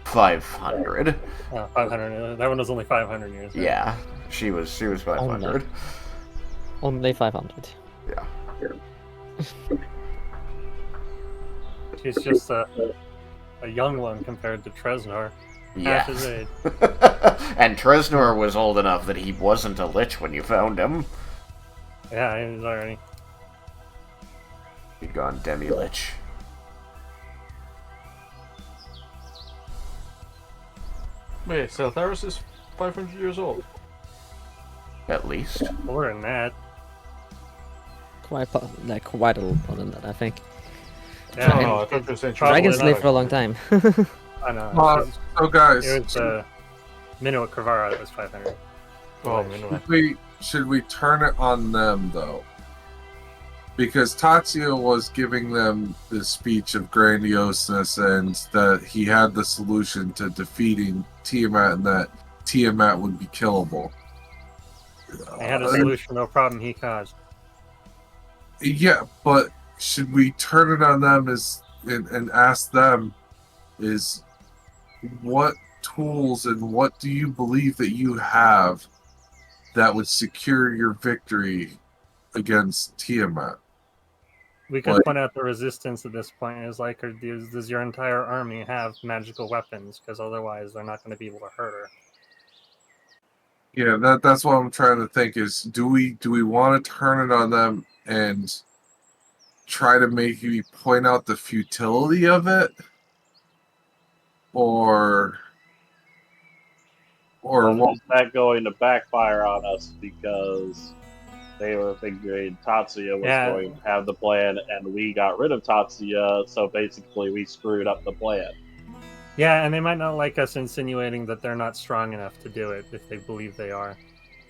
500. 500. That one was only 500 years. Right? Yeah, she was 500. Only 500. Yeah. She's just a young one compared to Tresnor. Yeah. Half his age. And Tresnor was old enough that he wasn't a lich when you found him. Yeah, he was already. He'd gone demi-lich. Wait, Seltharis is 500 years old. At least. More than that. Quite a lot more than that, I think. Yeah, No, I thought you were saying Dragons Probably live for a long time. I know. So guys, It was Minuet Kravara that was 500. Oh, Minuet. should we turn it on them though? Because Tatsuya was giving them this speech of grandioseness and that he had the solution to defeating Tiamat and that Tiamat would be killable. They had a solution, no problem he caused. Yeah, but should we turn it on them and ask them is what tools and what do you believe that you have that would secure your victory against Tiamat? We could point out the resistance at this point is like, does your entire army have magical weapons? Because otherwise they're not going to be able to hurt her. Yeah, that's what I'm trying to think is do we want to turn it on them and try to make you point out the futility of it? Or is that going to backfire on us because they were figuring Tatsuya was going to have the plan and we got rid of Tatsuya, so basically we screwed up the plan. Yeah, and they might not like us insinuating that they're not strong enough to do it if they believe they are.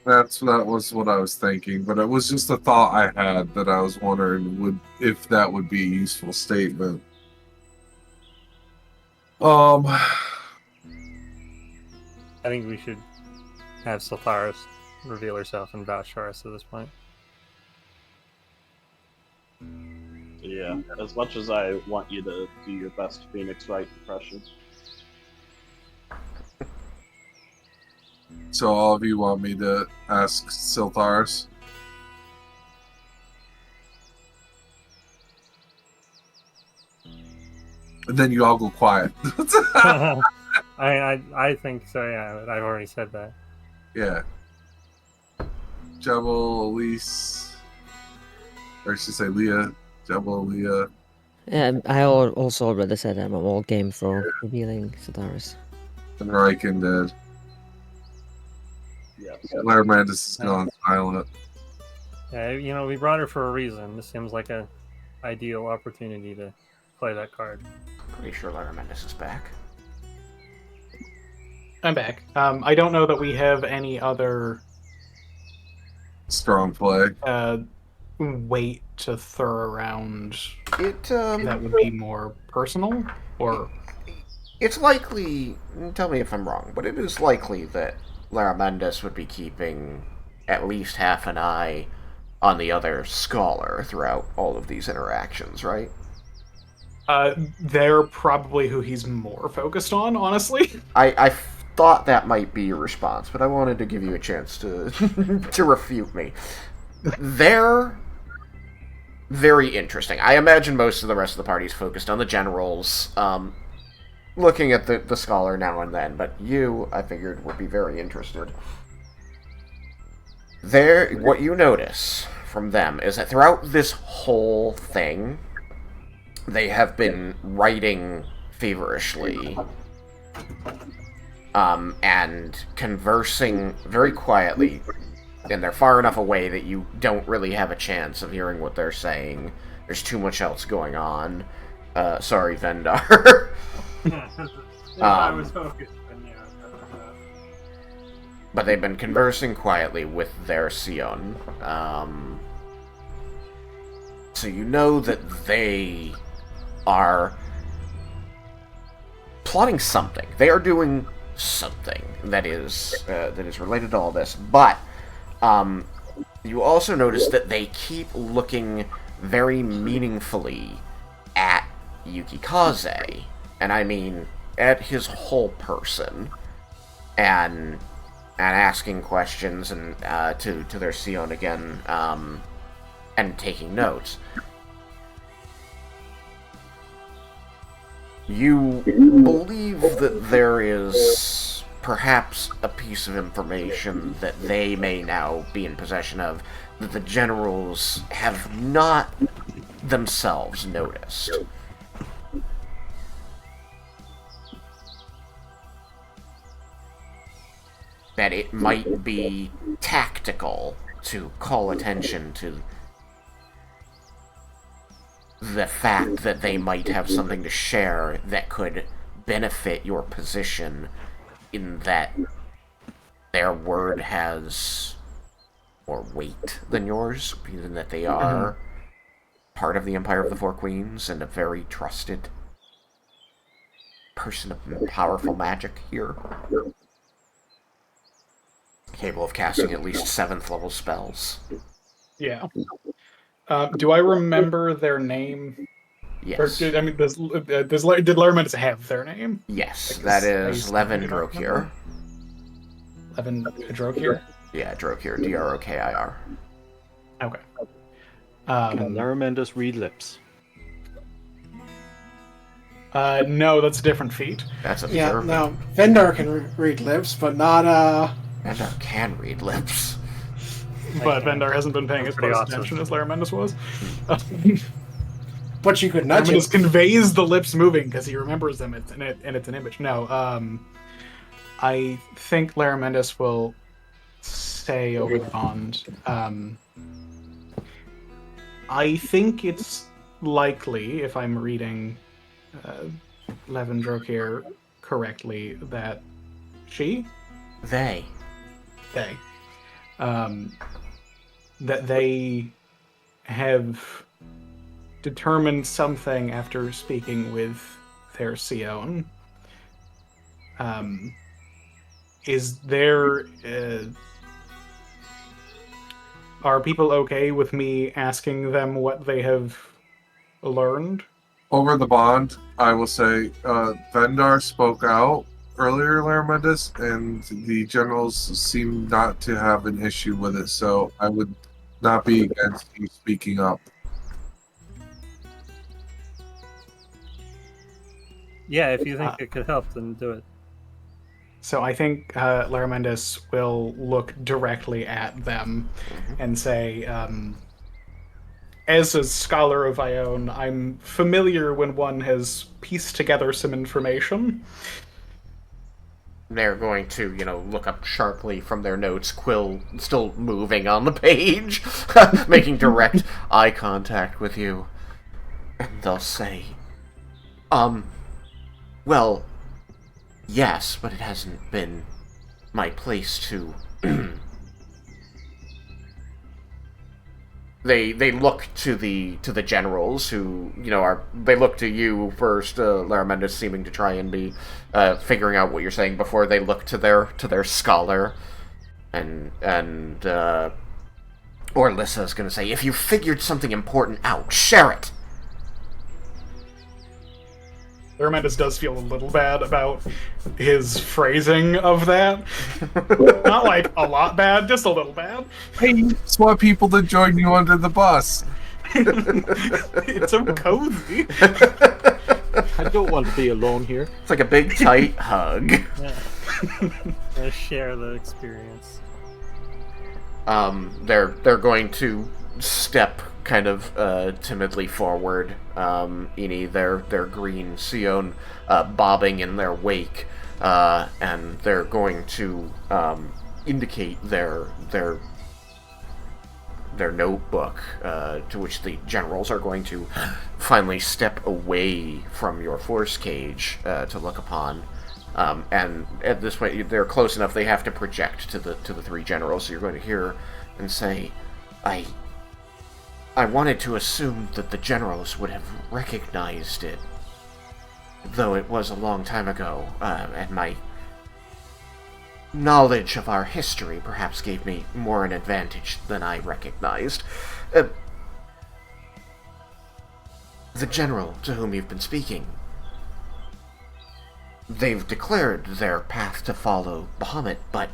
that was what I was thinking, but it was just a thought I had that I was wondering if that would be a useful statement. I think we should have Seltharis reveal herself and vouch for us at this point. Yeah, as much as I want you to do your best Phoenix Wright impression. So all of you want me to ask Siltharis? And then you all go quiet. I think so, yeah, but I've already said that. Yeah. Jebel, Elise, or I should say Leah. Jebel, Leah. Yeah, I also already said I'm all game for revealing Seltharis. And Raiken did. Yes. Larry Mandis is gone silent. Yeah, we brought her for a reason. This seems like a ideal opportunity to play that card. Pretty sure Lara Mendes is back. I'm back. I don't know that we have any other Strong play. weight to throw around It that would be more personal, or it's likely. Tell me if I'm wrong, but it is likely that Lara Mendes would be keeping at least half an eye on the other scholar throughout all of these interactions, right? they're probably who he's more focused on, honestly. I thought that might be your response, but I wanted to give you a chance to to refute me. They're very interesting. I imagine most of the rest of the party is focused on the generals, looking at the scholar now and then, but you, I figured, would be very interested. What you notice from them is that throughout this whole thing, they have been writing feverishly, and conversing very quietly and they're far enough away that you don't really have a chance of hearing what they're saying. There's too much else going on. Sorry, Vendar. If I was focused, then yeah. But they've been conversing quietly with their Sion. So you know that they are plotting something. They are doing something that is related to all this. But you also notice that they keep looking very meaningfully at Yukikaze, and I mean at his whole person, and asking questions and to their Sion again, and taking notes. You believe that there is perhaps a piece of information that they may now be in possession of that the generals have not themselves noticed. That it might be tactical to call attention to the fact that they might have something to share that could benefit your position, in that their word has more weight than yours, in that they are part of the Empire of the Four Queens and a very trusted person of powerful magic here. Capable of casting at least 7th level spells. Yeah. Do I remember their name? Yes. Or did Laramentis have their name? Yes, Like, that I is used to Levin think about Drokir. Levin Drokir? Yeah, Drokir. Drokir. Okay. Can Laramentis read lips? No, that's a different feat. That's Yeah, observant. now, Vendar can read lips, but not, Vendar can read lips. But Vendar hasn't been paying as Pretty close awesome. attention as Laramentis was. but you could nudge Laramentis it. conveys the lips moving because he remembers them, and it's an image. No, I think Laramentis will say over the bond. I think it's likely, if I'm reading Levin Drokir correctly, that They. That they have determined something after speaking with their Sion. Is there... are people okay with me asking them what they have learned? Over the bond, I will say Vendar spoke out earlier, Laramentis, and the generals seem not to have an issue with it, so I would not be against you speaking up. Yeah, if you think it could help, then do it. So I think Laramentis will look directly at them and say, as a scholar of Ione, I'm familiar when one has pieced together some information. They're going to, look up sharply from their notes, Quill still moving on the page, making direct eye contact with you. And they'll say, well, yes, but it hasn't been my place to... They look to the generals who they look to you first, Laramentis seeming to try and be figuring out what you're saying before they look to their scholar, and Orlissa's gonna say, if you figured something important out, share it. Laramentis does feel a little bad about his phrasing of that. Not like a lot bad, just a little bad. Hey, you just want people to join you under the bus. It's so cozy. I don't want to be alone here. It's like a big tight hug. Yeah. Share the experience. They're going to step kind of timidly forward. Ini, their green Sion bobbing in their wake, and they're going to indicate their their notebook, to which the generals are going to finally step away from your force cage to look upon. And at this point, they're close enough; they have to project to the three generals. So you're going to hear and say, "I wanted to assume that the generals would have recognized it, though it was a long time ago, and my knowledge of our history perhaps gave me more an advantage than I recognized. The general to whom you've been speaking, they've declared their path to follow Bahamut, but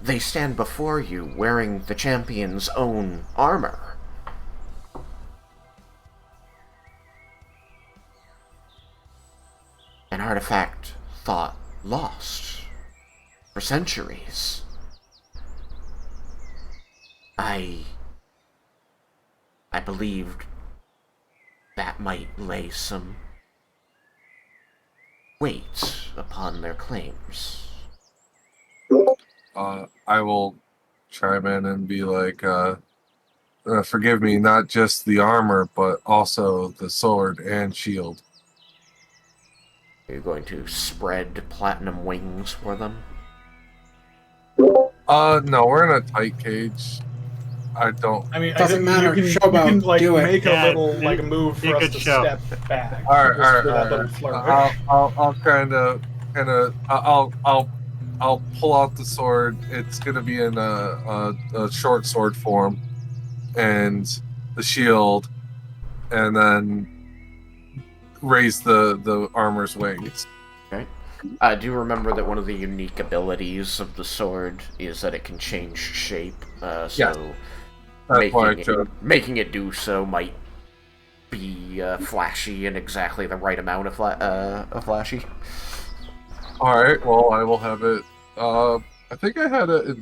they stand before you wearing the champion's own armor. An artifact thought lost for centuries. I believed that might lay some weight upon their claims. I will chime in and be like, forgive me, not just the armor, but also the sword and shield. Are you going to spread platinum wings for them? No, we're in a tight cage. I don't. I mean, Doesn't matter. You Showboat, can like do it. make Yeah, a little be- move be for a us good to show. step back. All right, Just for all that little right. flourish. I'll pull out the sword. It's gonna be in a short sword form, and the shield, and then raise the armor's wings. Okay. Do you remember that one of the unique abilities of the sword is that it can change shape? Yes. That's why I chose. Making it do so might be flashy and exactly the right amount of flashy. All right. Well, I will have it. I think I had it in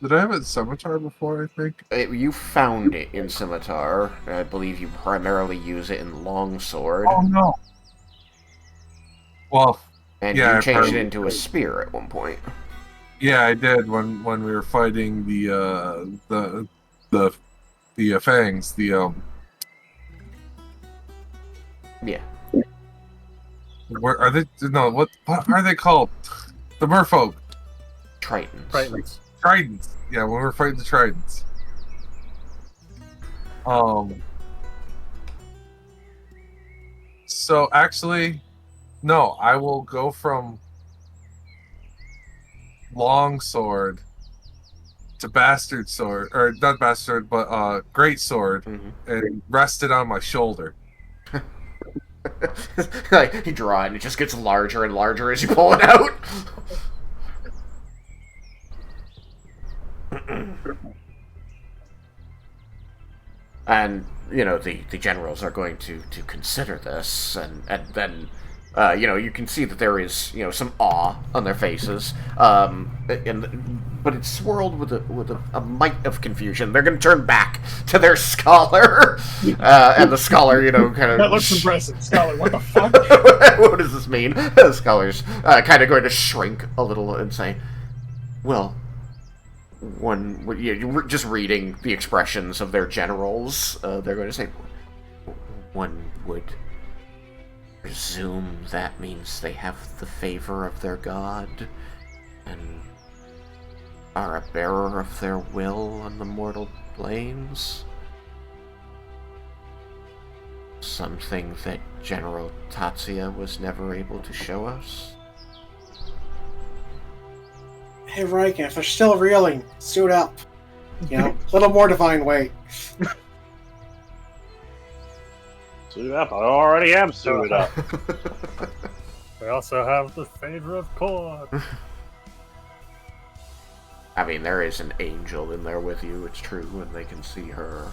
Did I have it in Scimitar before? I think. You found it in Scimitar. I believe you primarily use it in Longsword. Oh no. Well, And yeah, you I changed it probably- into a spear at one point. yeah, I did when we were fighting the fangs. Yeah. Where are they? No, what are they called? The merfolk. Tritons. Tritons. Tridents. Yeah, when we were fighting the tridents. So actually, no, I will go from long sword to bastard sword, or not bastard, but great sword, Mhm. and rest it on my shoulder. Like, you draw it and it just gets larger and larger as you pull it out. And, you know, the generals are going to consider this, and then, you know, you can see that there is, you know, some awe on their faces, but it's swirled with a mite of confusion. They're going to turn back to their scholar, and the scholar, you know, kind of... That looks impressive, Scholar. What the fuck? What does this mean? The scholar's kind of going to shrink a little and say, well... just reading the expressions of their generals, they're going to say, one would presume that means they have the favor of their god and are a bearer of their will on the mortal planes. Something that General Tatsuya was never able to show us. Hey, Raiken, if they're still reeling, suit up. You know, a little more divine weight. Suit up. I already am suited up. We also have the favor of Cord. I mean, there is an angel in there with you, it's true, and they can see her.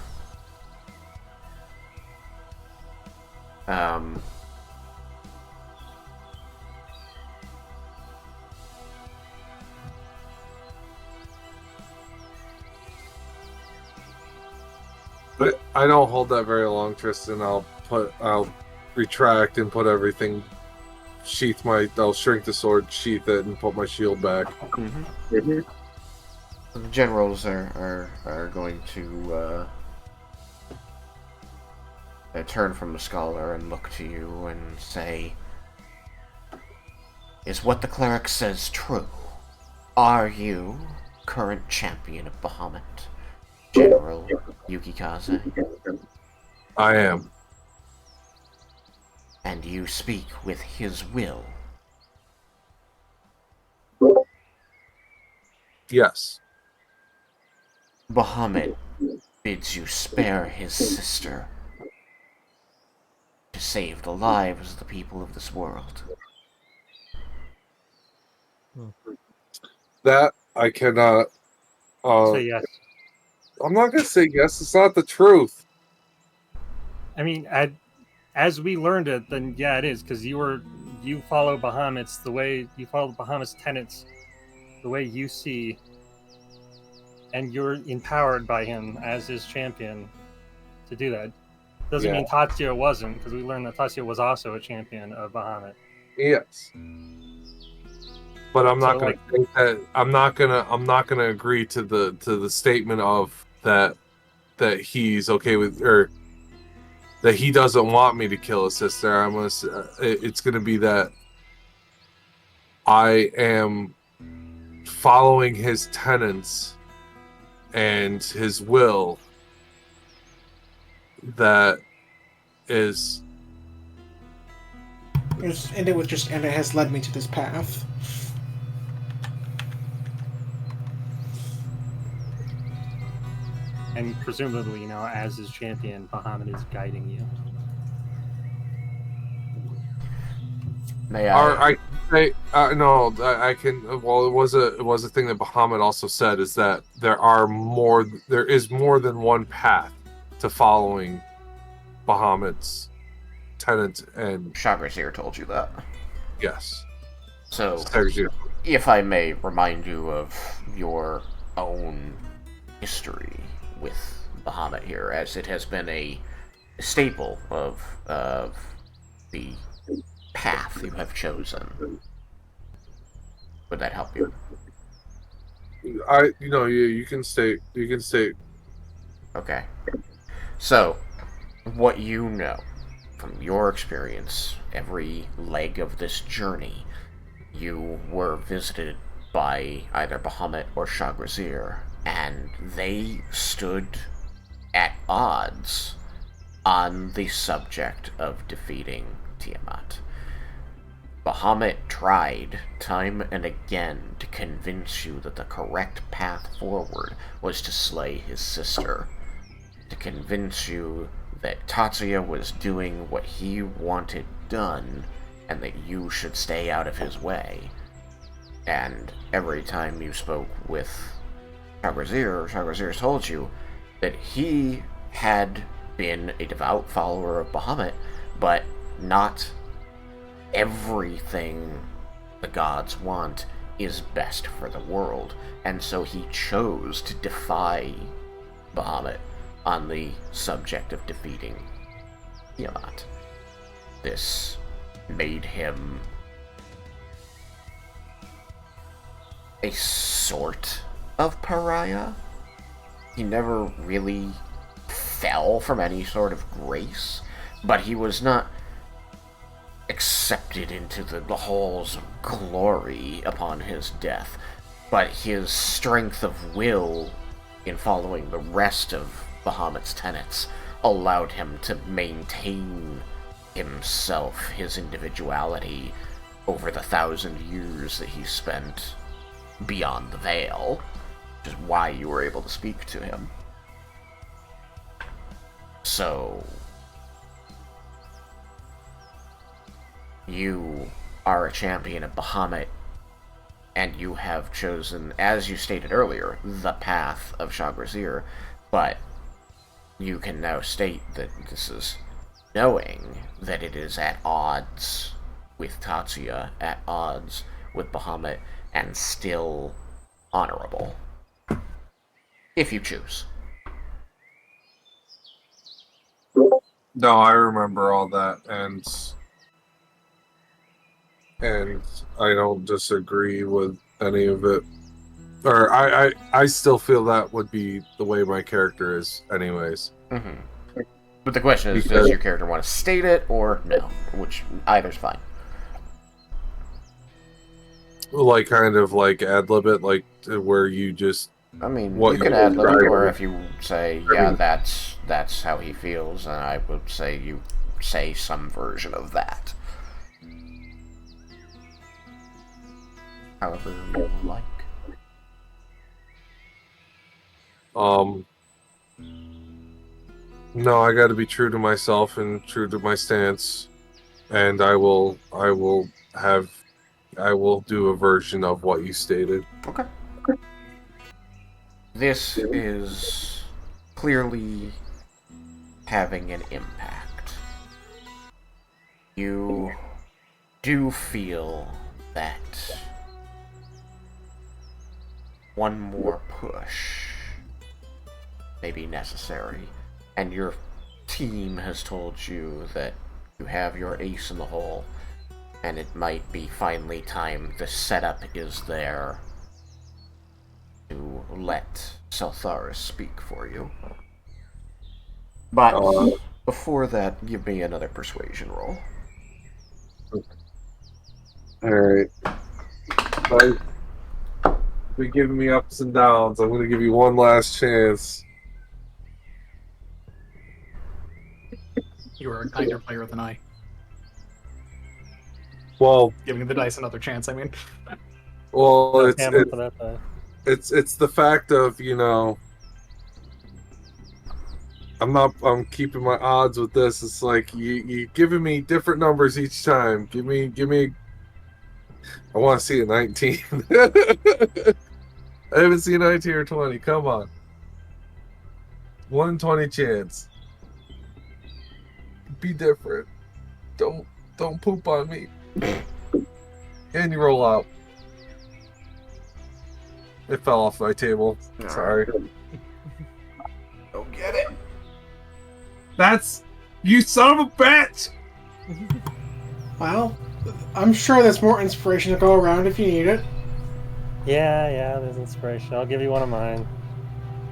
But I don't hold that very long, Tristan. I'll retract and put everything. I'll shrink the sword, sheath it, and put my shield back. The generals are going to I turn from the scholar and look to you and say, is what the cleric says true? Are you current champion of Bahamut, General Yukikaze? I am. And you speak with his will? Yes. Bahamut bids you spare his sister to save the lives of the people of this world. That I cannot. Say yes. I'm not gonna say yes. It's not the truth. I mean, as we learned it, then yeah, it is, because you follow Bahamut's the way you follow Bahamut's tenets, the way you see, and you're empowered by him as his champion to do that. Doesn't Yeah. mean Tatsuya wasn't, because we learned that Tatsuya was also a champion of Bahamut. Yes. But I'm not So, gonna like- think that. I'm not gonna agree to the statement of that he's okay with, or that he doesn't want me to kill his sister. I'm gonna. It's gonna be that I am following his tenets and his will. That is. And it has led me to this path. And presumably, as his champion, Bahamut is guiding you. May Or I? I say no. I can. Well, it was a thing that Bahamut also said, is that there is more than one path to following Bahamut's tenets, and Shagrazir told you that. yes. So, Sergio. if I may remind you of your own history with Bahamut here, as it has been a staple of the path you have chosen. Would that help you? You can state. Okay. So, what you know from your experience, every leg of this journey, you were visited by either Bahamut or Shagrazir, and they stood at odds on the subject of defeating Tiamat. Bahamut tried time and again to convince you that the correct path forward was to slay his sister, to convince you that Tatsuya was doing what he wanted done, and that you should stay out of his way. And every time you spoke with Shagrazir told you that he had been a devout follower of Bahamut, but not everything the gods want is best for the world, and so he chose to defy Bahamut on the subject of defeating Tiamat. This made him a sort of pariah. He never really fell from any sort of grace, but he was not accepted into the halls of glory upon his death. But his strength of will in following the rest of Bahamut's tenets allowed him to maintain himself, his individuality, over the 1,000 years that he spent beyond the veil, which is why you were able to speak to him. So, you are a champion of Bahamut, and you have chosen, as you stated earlier, the path of Shagrazir, but you can now state that this is knowing that it is at odds with Tatsuya, at odds with Bahamut, and still honorable. If you choose. No, I remember all that, and I don't disagree with any of it. Or I still feel that would be the way my character is, anyways. Mm-hmm. But the question is, does your character want to state it or no? Which, either's fine. Like, kind of like ad-lib it, like, where you just... I mean, What you can you ad-lib it, describe. or if you say, yeah, that's how he feels, and I would say you say some version of that. However you like. No, I got to be true to myself and true to my stance, and I will do a version of what you stated. Okay. This is clearly having an impact. You do feel that one more push may be necessary, and your team has told you that you have your ace in the hole, and it might be finally time. The setup is there to let Seltharis speak for you. But before that, give me another persuasion roll. Alright. You're giving me ups and downs. I'm going to give you one last chance. You are a kinder player than I. Well, Giving the dice another chance, I mean. well, Hammer for that die. it's the fact of, you know, I'm keeping my odds with this. It's like you giving me different numbers each time. Give me I want to see a 19. I haven't seen 19 or 20. Come on. 1 in 20 chance. Be different. Don't poop on me. And you roll out. It fell off my table. Sorry. Go get it. That's you son of a bitch. Well, I'm sure there's more inspiration to go around if you need it. Yeah, there's inspiration. I'll give you one of mine.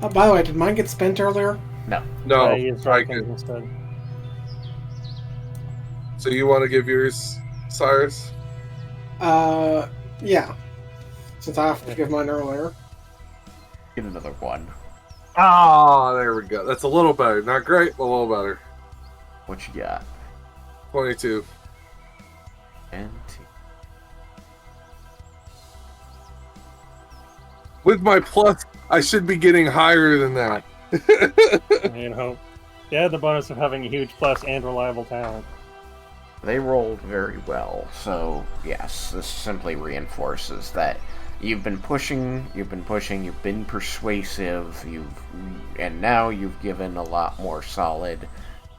Oh, by the way, did mine get spent earlier? No, I used I Raiken's could. instead. So you want to give yours, Cyrus? Yeah. Since I have to give mine earlier. Get another one. Ah, there we go. That's a little better. Not great, but a little better. What you got? 22. And With my plus, I should be getting higher than that. I mean, hope. Yeah, the bonus of having a huge plus and reliable talent. they rolled very well, so yes, this simply reinforces that you've been pushing, you've been persuasive, and now you've given a lot more solid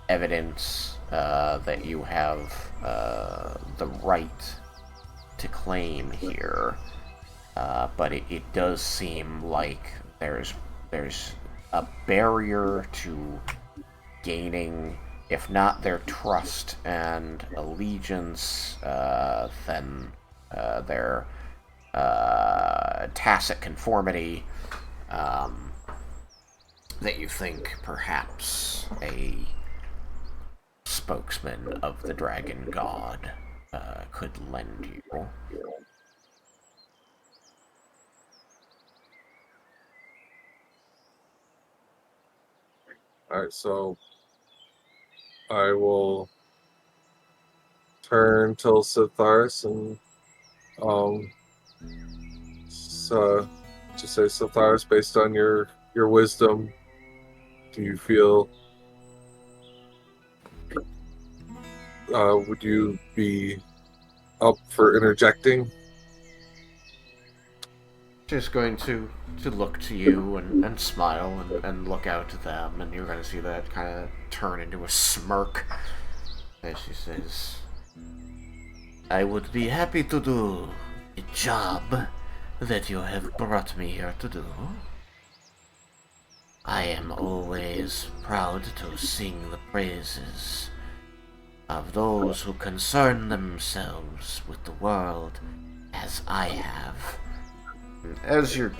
evidence that you have the right to claim here. But it does seem like there's a barrier to gaining, if not their trust and allegiance, then their tacit conformity, that you think perhaps a spokesman of the Dragon God could lend you. Alright, so I will turn to Sitharis and just say, Sitharis, based on your wisdom, do you feel would you be up for interjecting? Just going to look to you and smile and look out to them, and you're going to see that kind of turn into a smirk as she says, I would be happy to do a job that you have brought me here to do. I am always proud to sing the praises of those who concern themselves with the world as I have. As you're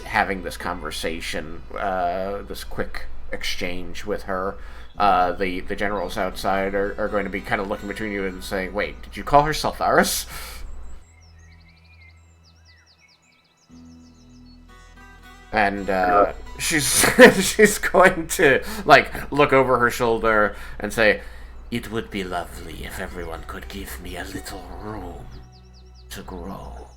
having this conversation, this quick exchange with her. The generals outside are going to be kind of looking between you and saying, "Wait, did you call her Saltharis?" And she's she's going to look over her shoulder and say, "It would be lovely if everyone could give me a little room to grow."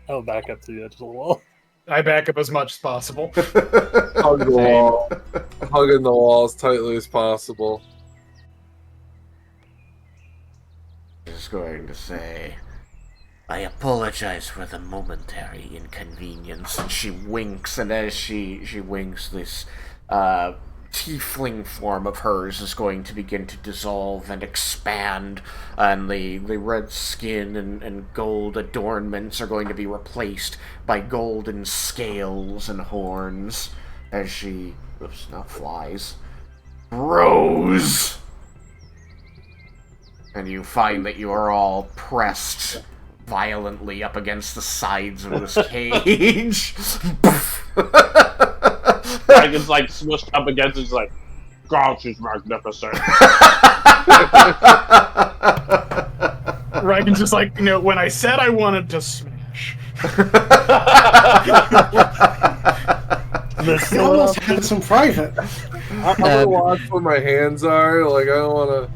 I'll back up to the edge of the wall. I back up as much as possible. Hug the wall. Hugging the wall as tightly as possible. She's going to say, "I apologize for the momentary inconvenience," and she winks, and as she winks, this tiefling form of hers is going to begin to dissolve and expand, and the red skin and gold adornments are going to be replaced by golden scales and horns as she, oops, not flies, grows. And you find that you are all pressed violently up against the sides of this cage. Dragon's like smushed up against it, he's like, "God, she's magnificent." Raiken's just like, when I said I wanted to smash. You almost had some private. I'm gonna watch where my hands are. Like, I don't want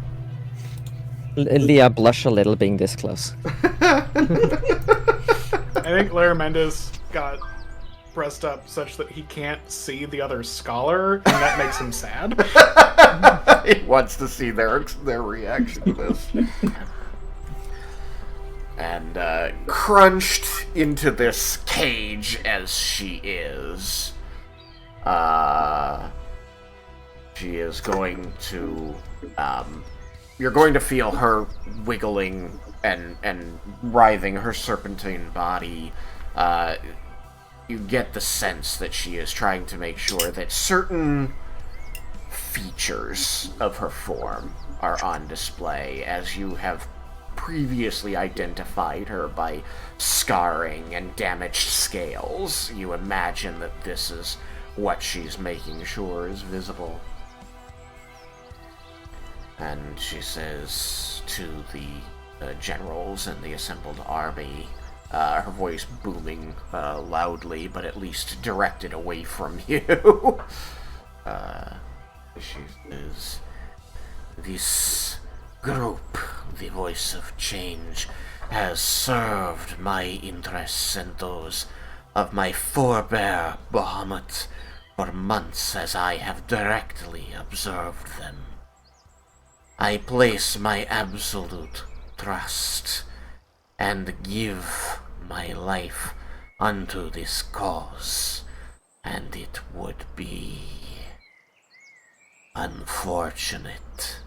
to. Leah blush a little being this close. I think Lara Mendes got pressed up such that he can't see the other scholar, and that makes him sad. He wants to see their reaction to this. And crunched into this cage as she is going to you're going to feel her wiggling and writhing her serpentine body. You get the sense that she is trying to make sure that certain features of her form are on display, as you have previously identified her by scarring and damaged scales. You imagine that this is what she's making sure is visible. And she says to the generals and the assembled army, her voice booming loudly, but at least directed away from you. She says, "This group, the Voice of Change, has served my interests and those of my forebear Bahamut for months as I have directly observed them. I place my absolute trust and give my life unto this cause, and it would be unfortunate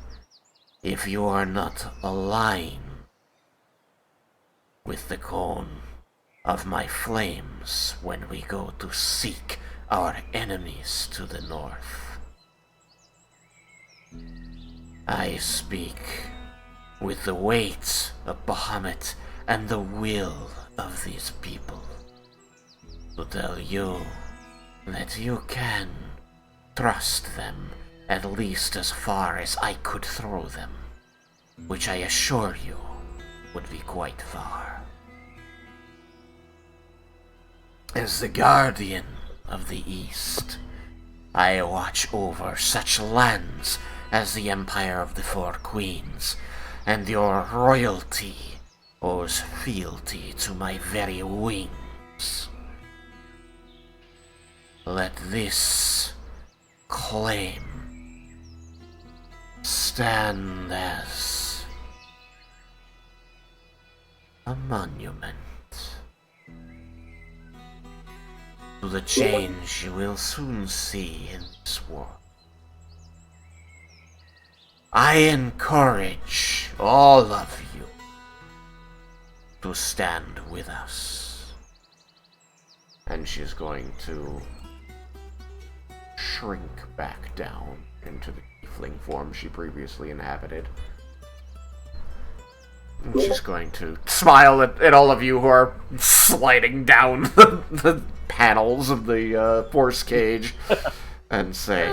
if you are not aligned with the cone of my flames when we go to seek our enemies to the north. I speak with the weight of Bahamut and the will of these people to tell you that you can trust them at least as far as I could throw them, which I assure you would be quite far. As the guardian of the East, I watch over such lands as the Empire of the Four Queens, and your royalty owes fealty to my very wings. Let this claim stand as a monument to the change you will soon see in this world. I encourage all of you to stand with us." And she's going to shrink back down into the tiefling form she previously inhabited. And she's going to smile at all of you who are sliding down the panels of the force cage and say,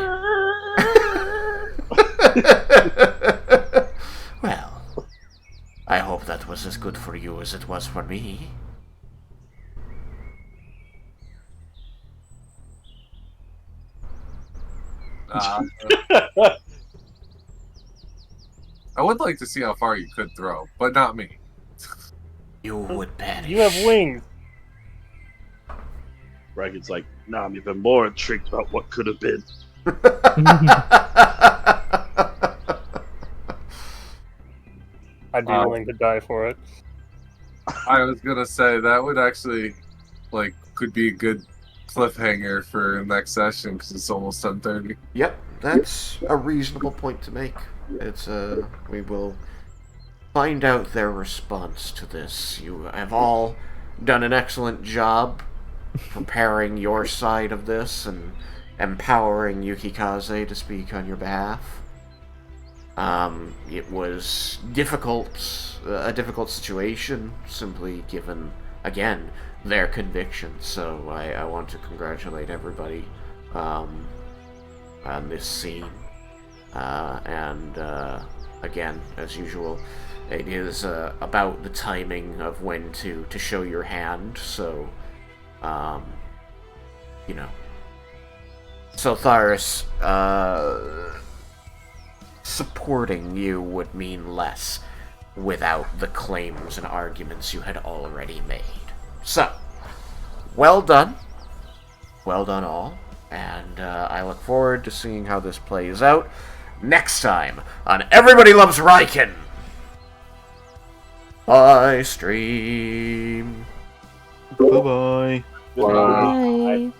well, I hope that was as good for you as it was for me. I would like to see how far you could throw, but not me. You would perish. You have wings. Raiken's like, nah, I'm even more intrigued about what could have been. I'd be willing to die for it. I was gonna say that would actually, could be a good cliffhanger for next session because it's almost 10:30. Yep, that's a reasonable point to make. It's we will find out their response to this. You have all done an excellent job preparing your side of this and empowering Yukikaze to speak on your behalf. It was a difficult situation, simply given, again, their convictions. So I want to congratulate everybody on this scene. Again, as usual, it is about the timing of when to show your hand. So, so Tharis, supporting you would mean less without the claims and arguments you had already made. So, well done. Well done all. And I look forward to seeing how this plays out next time on Everybody Loves Raiken. Bye, stream. Bye-bye. Bye.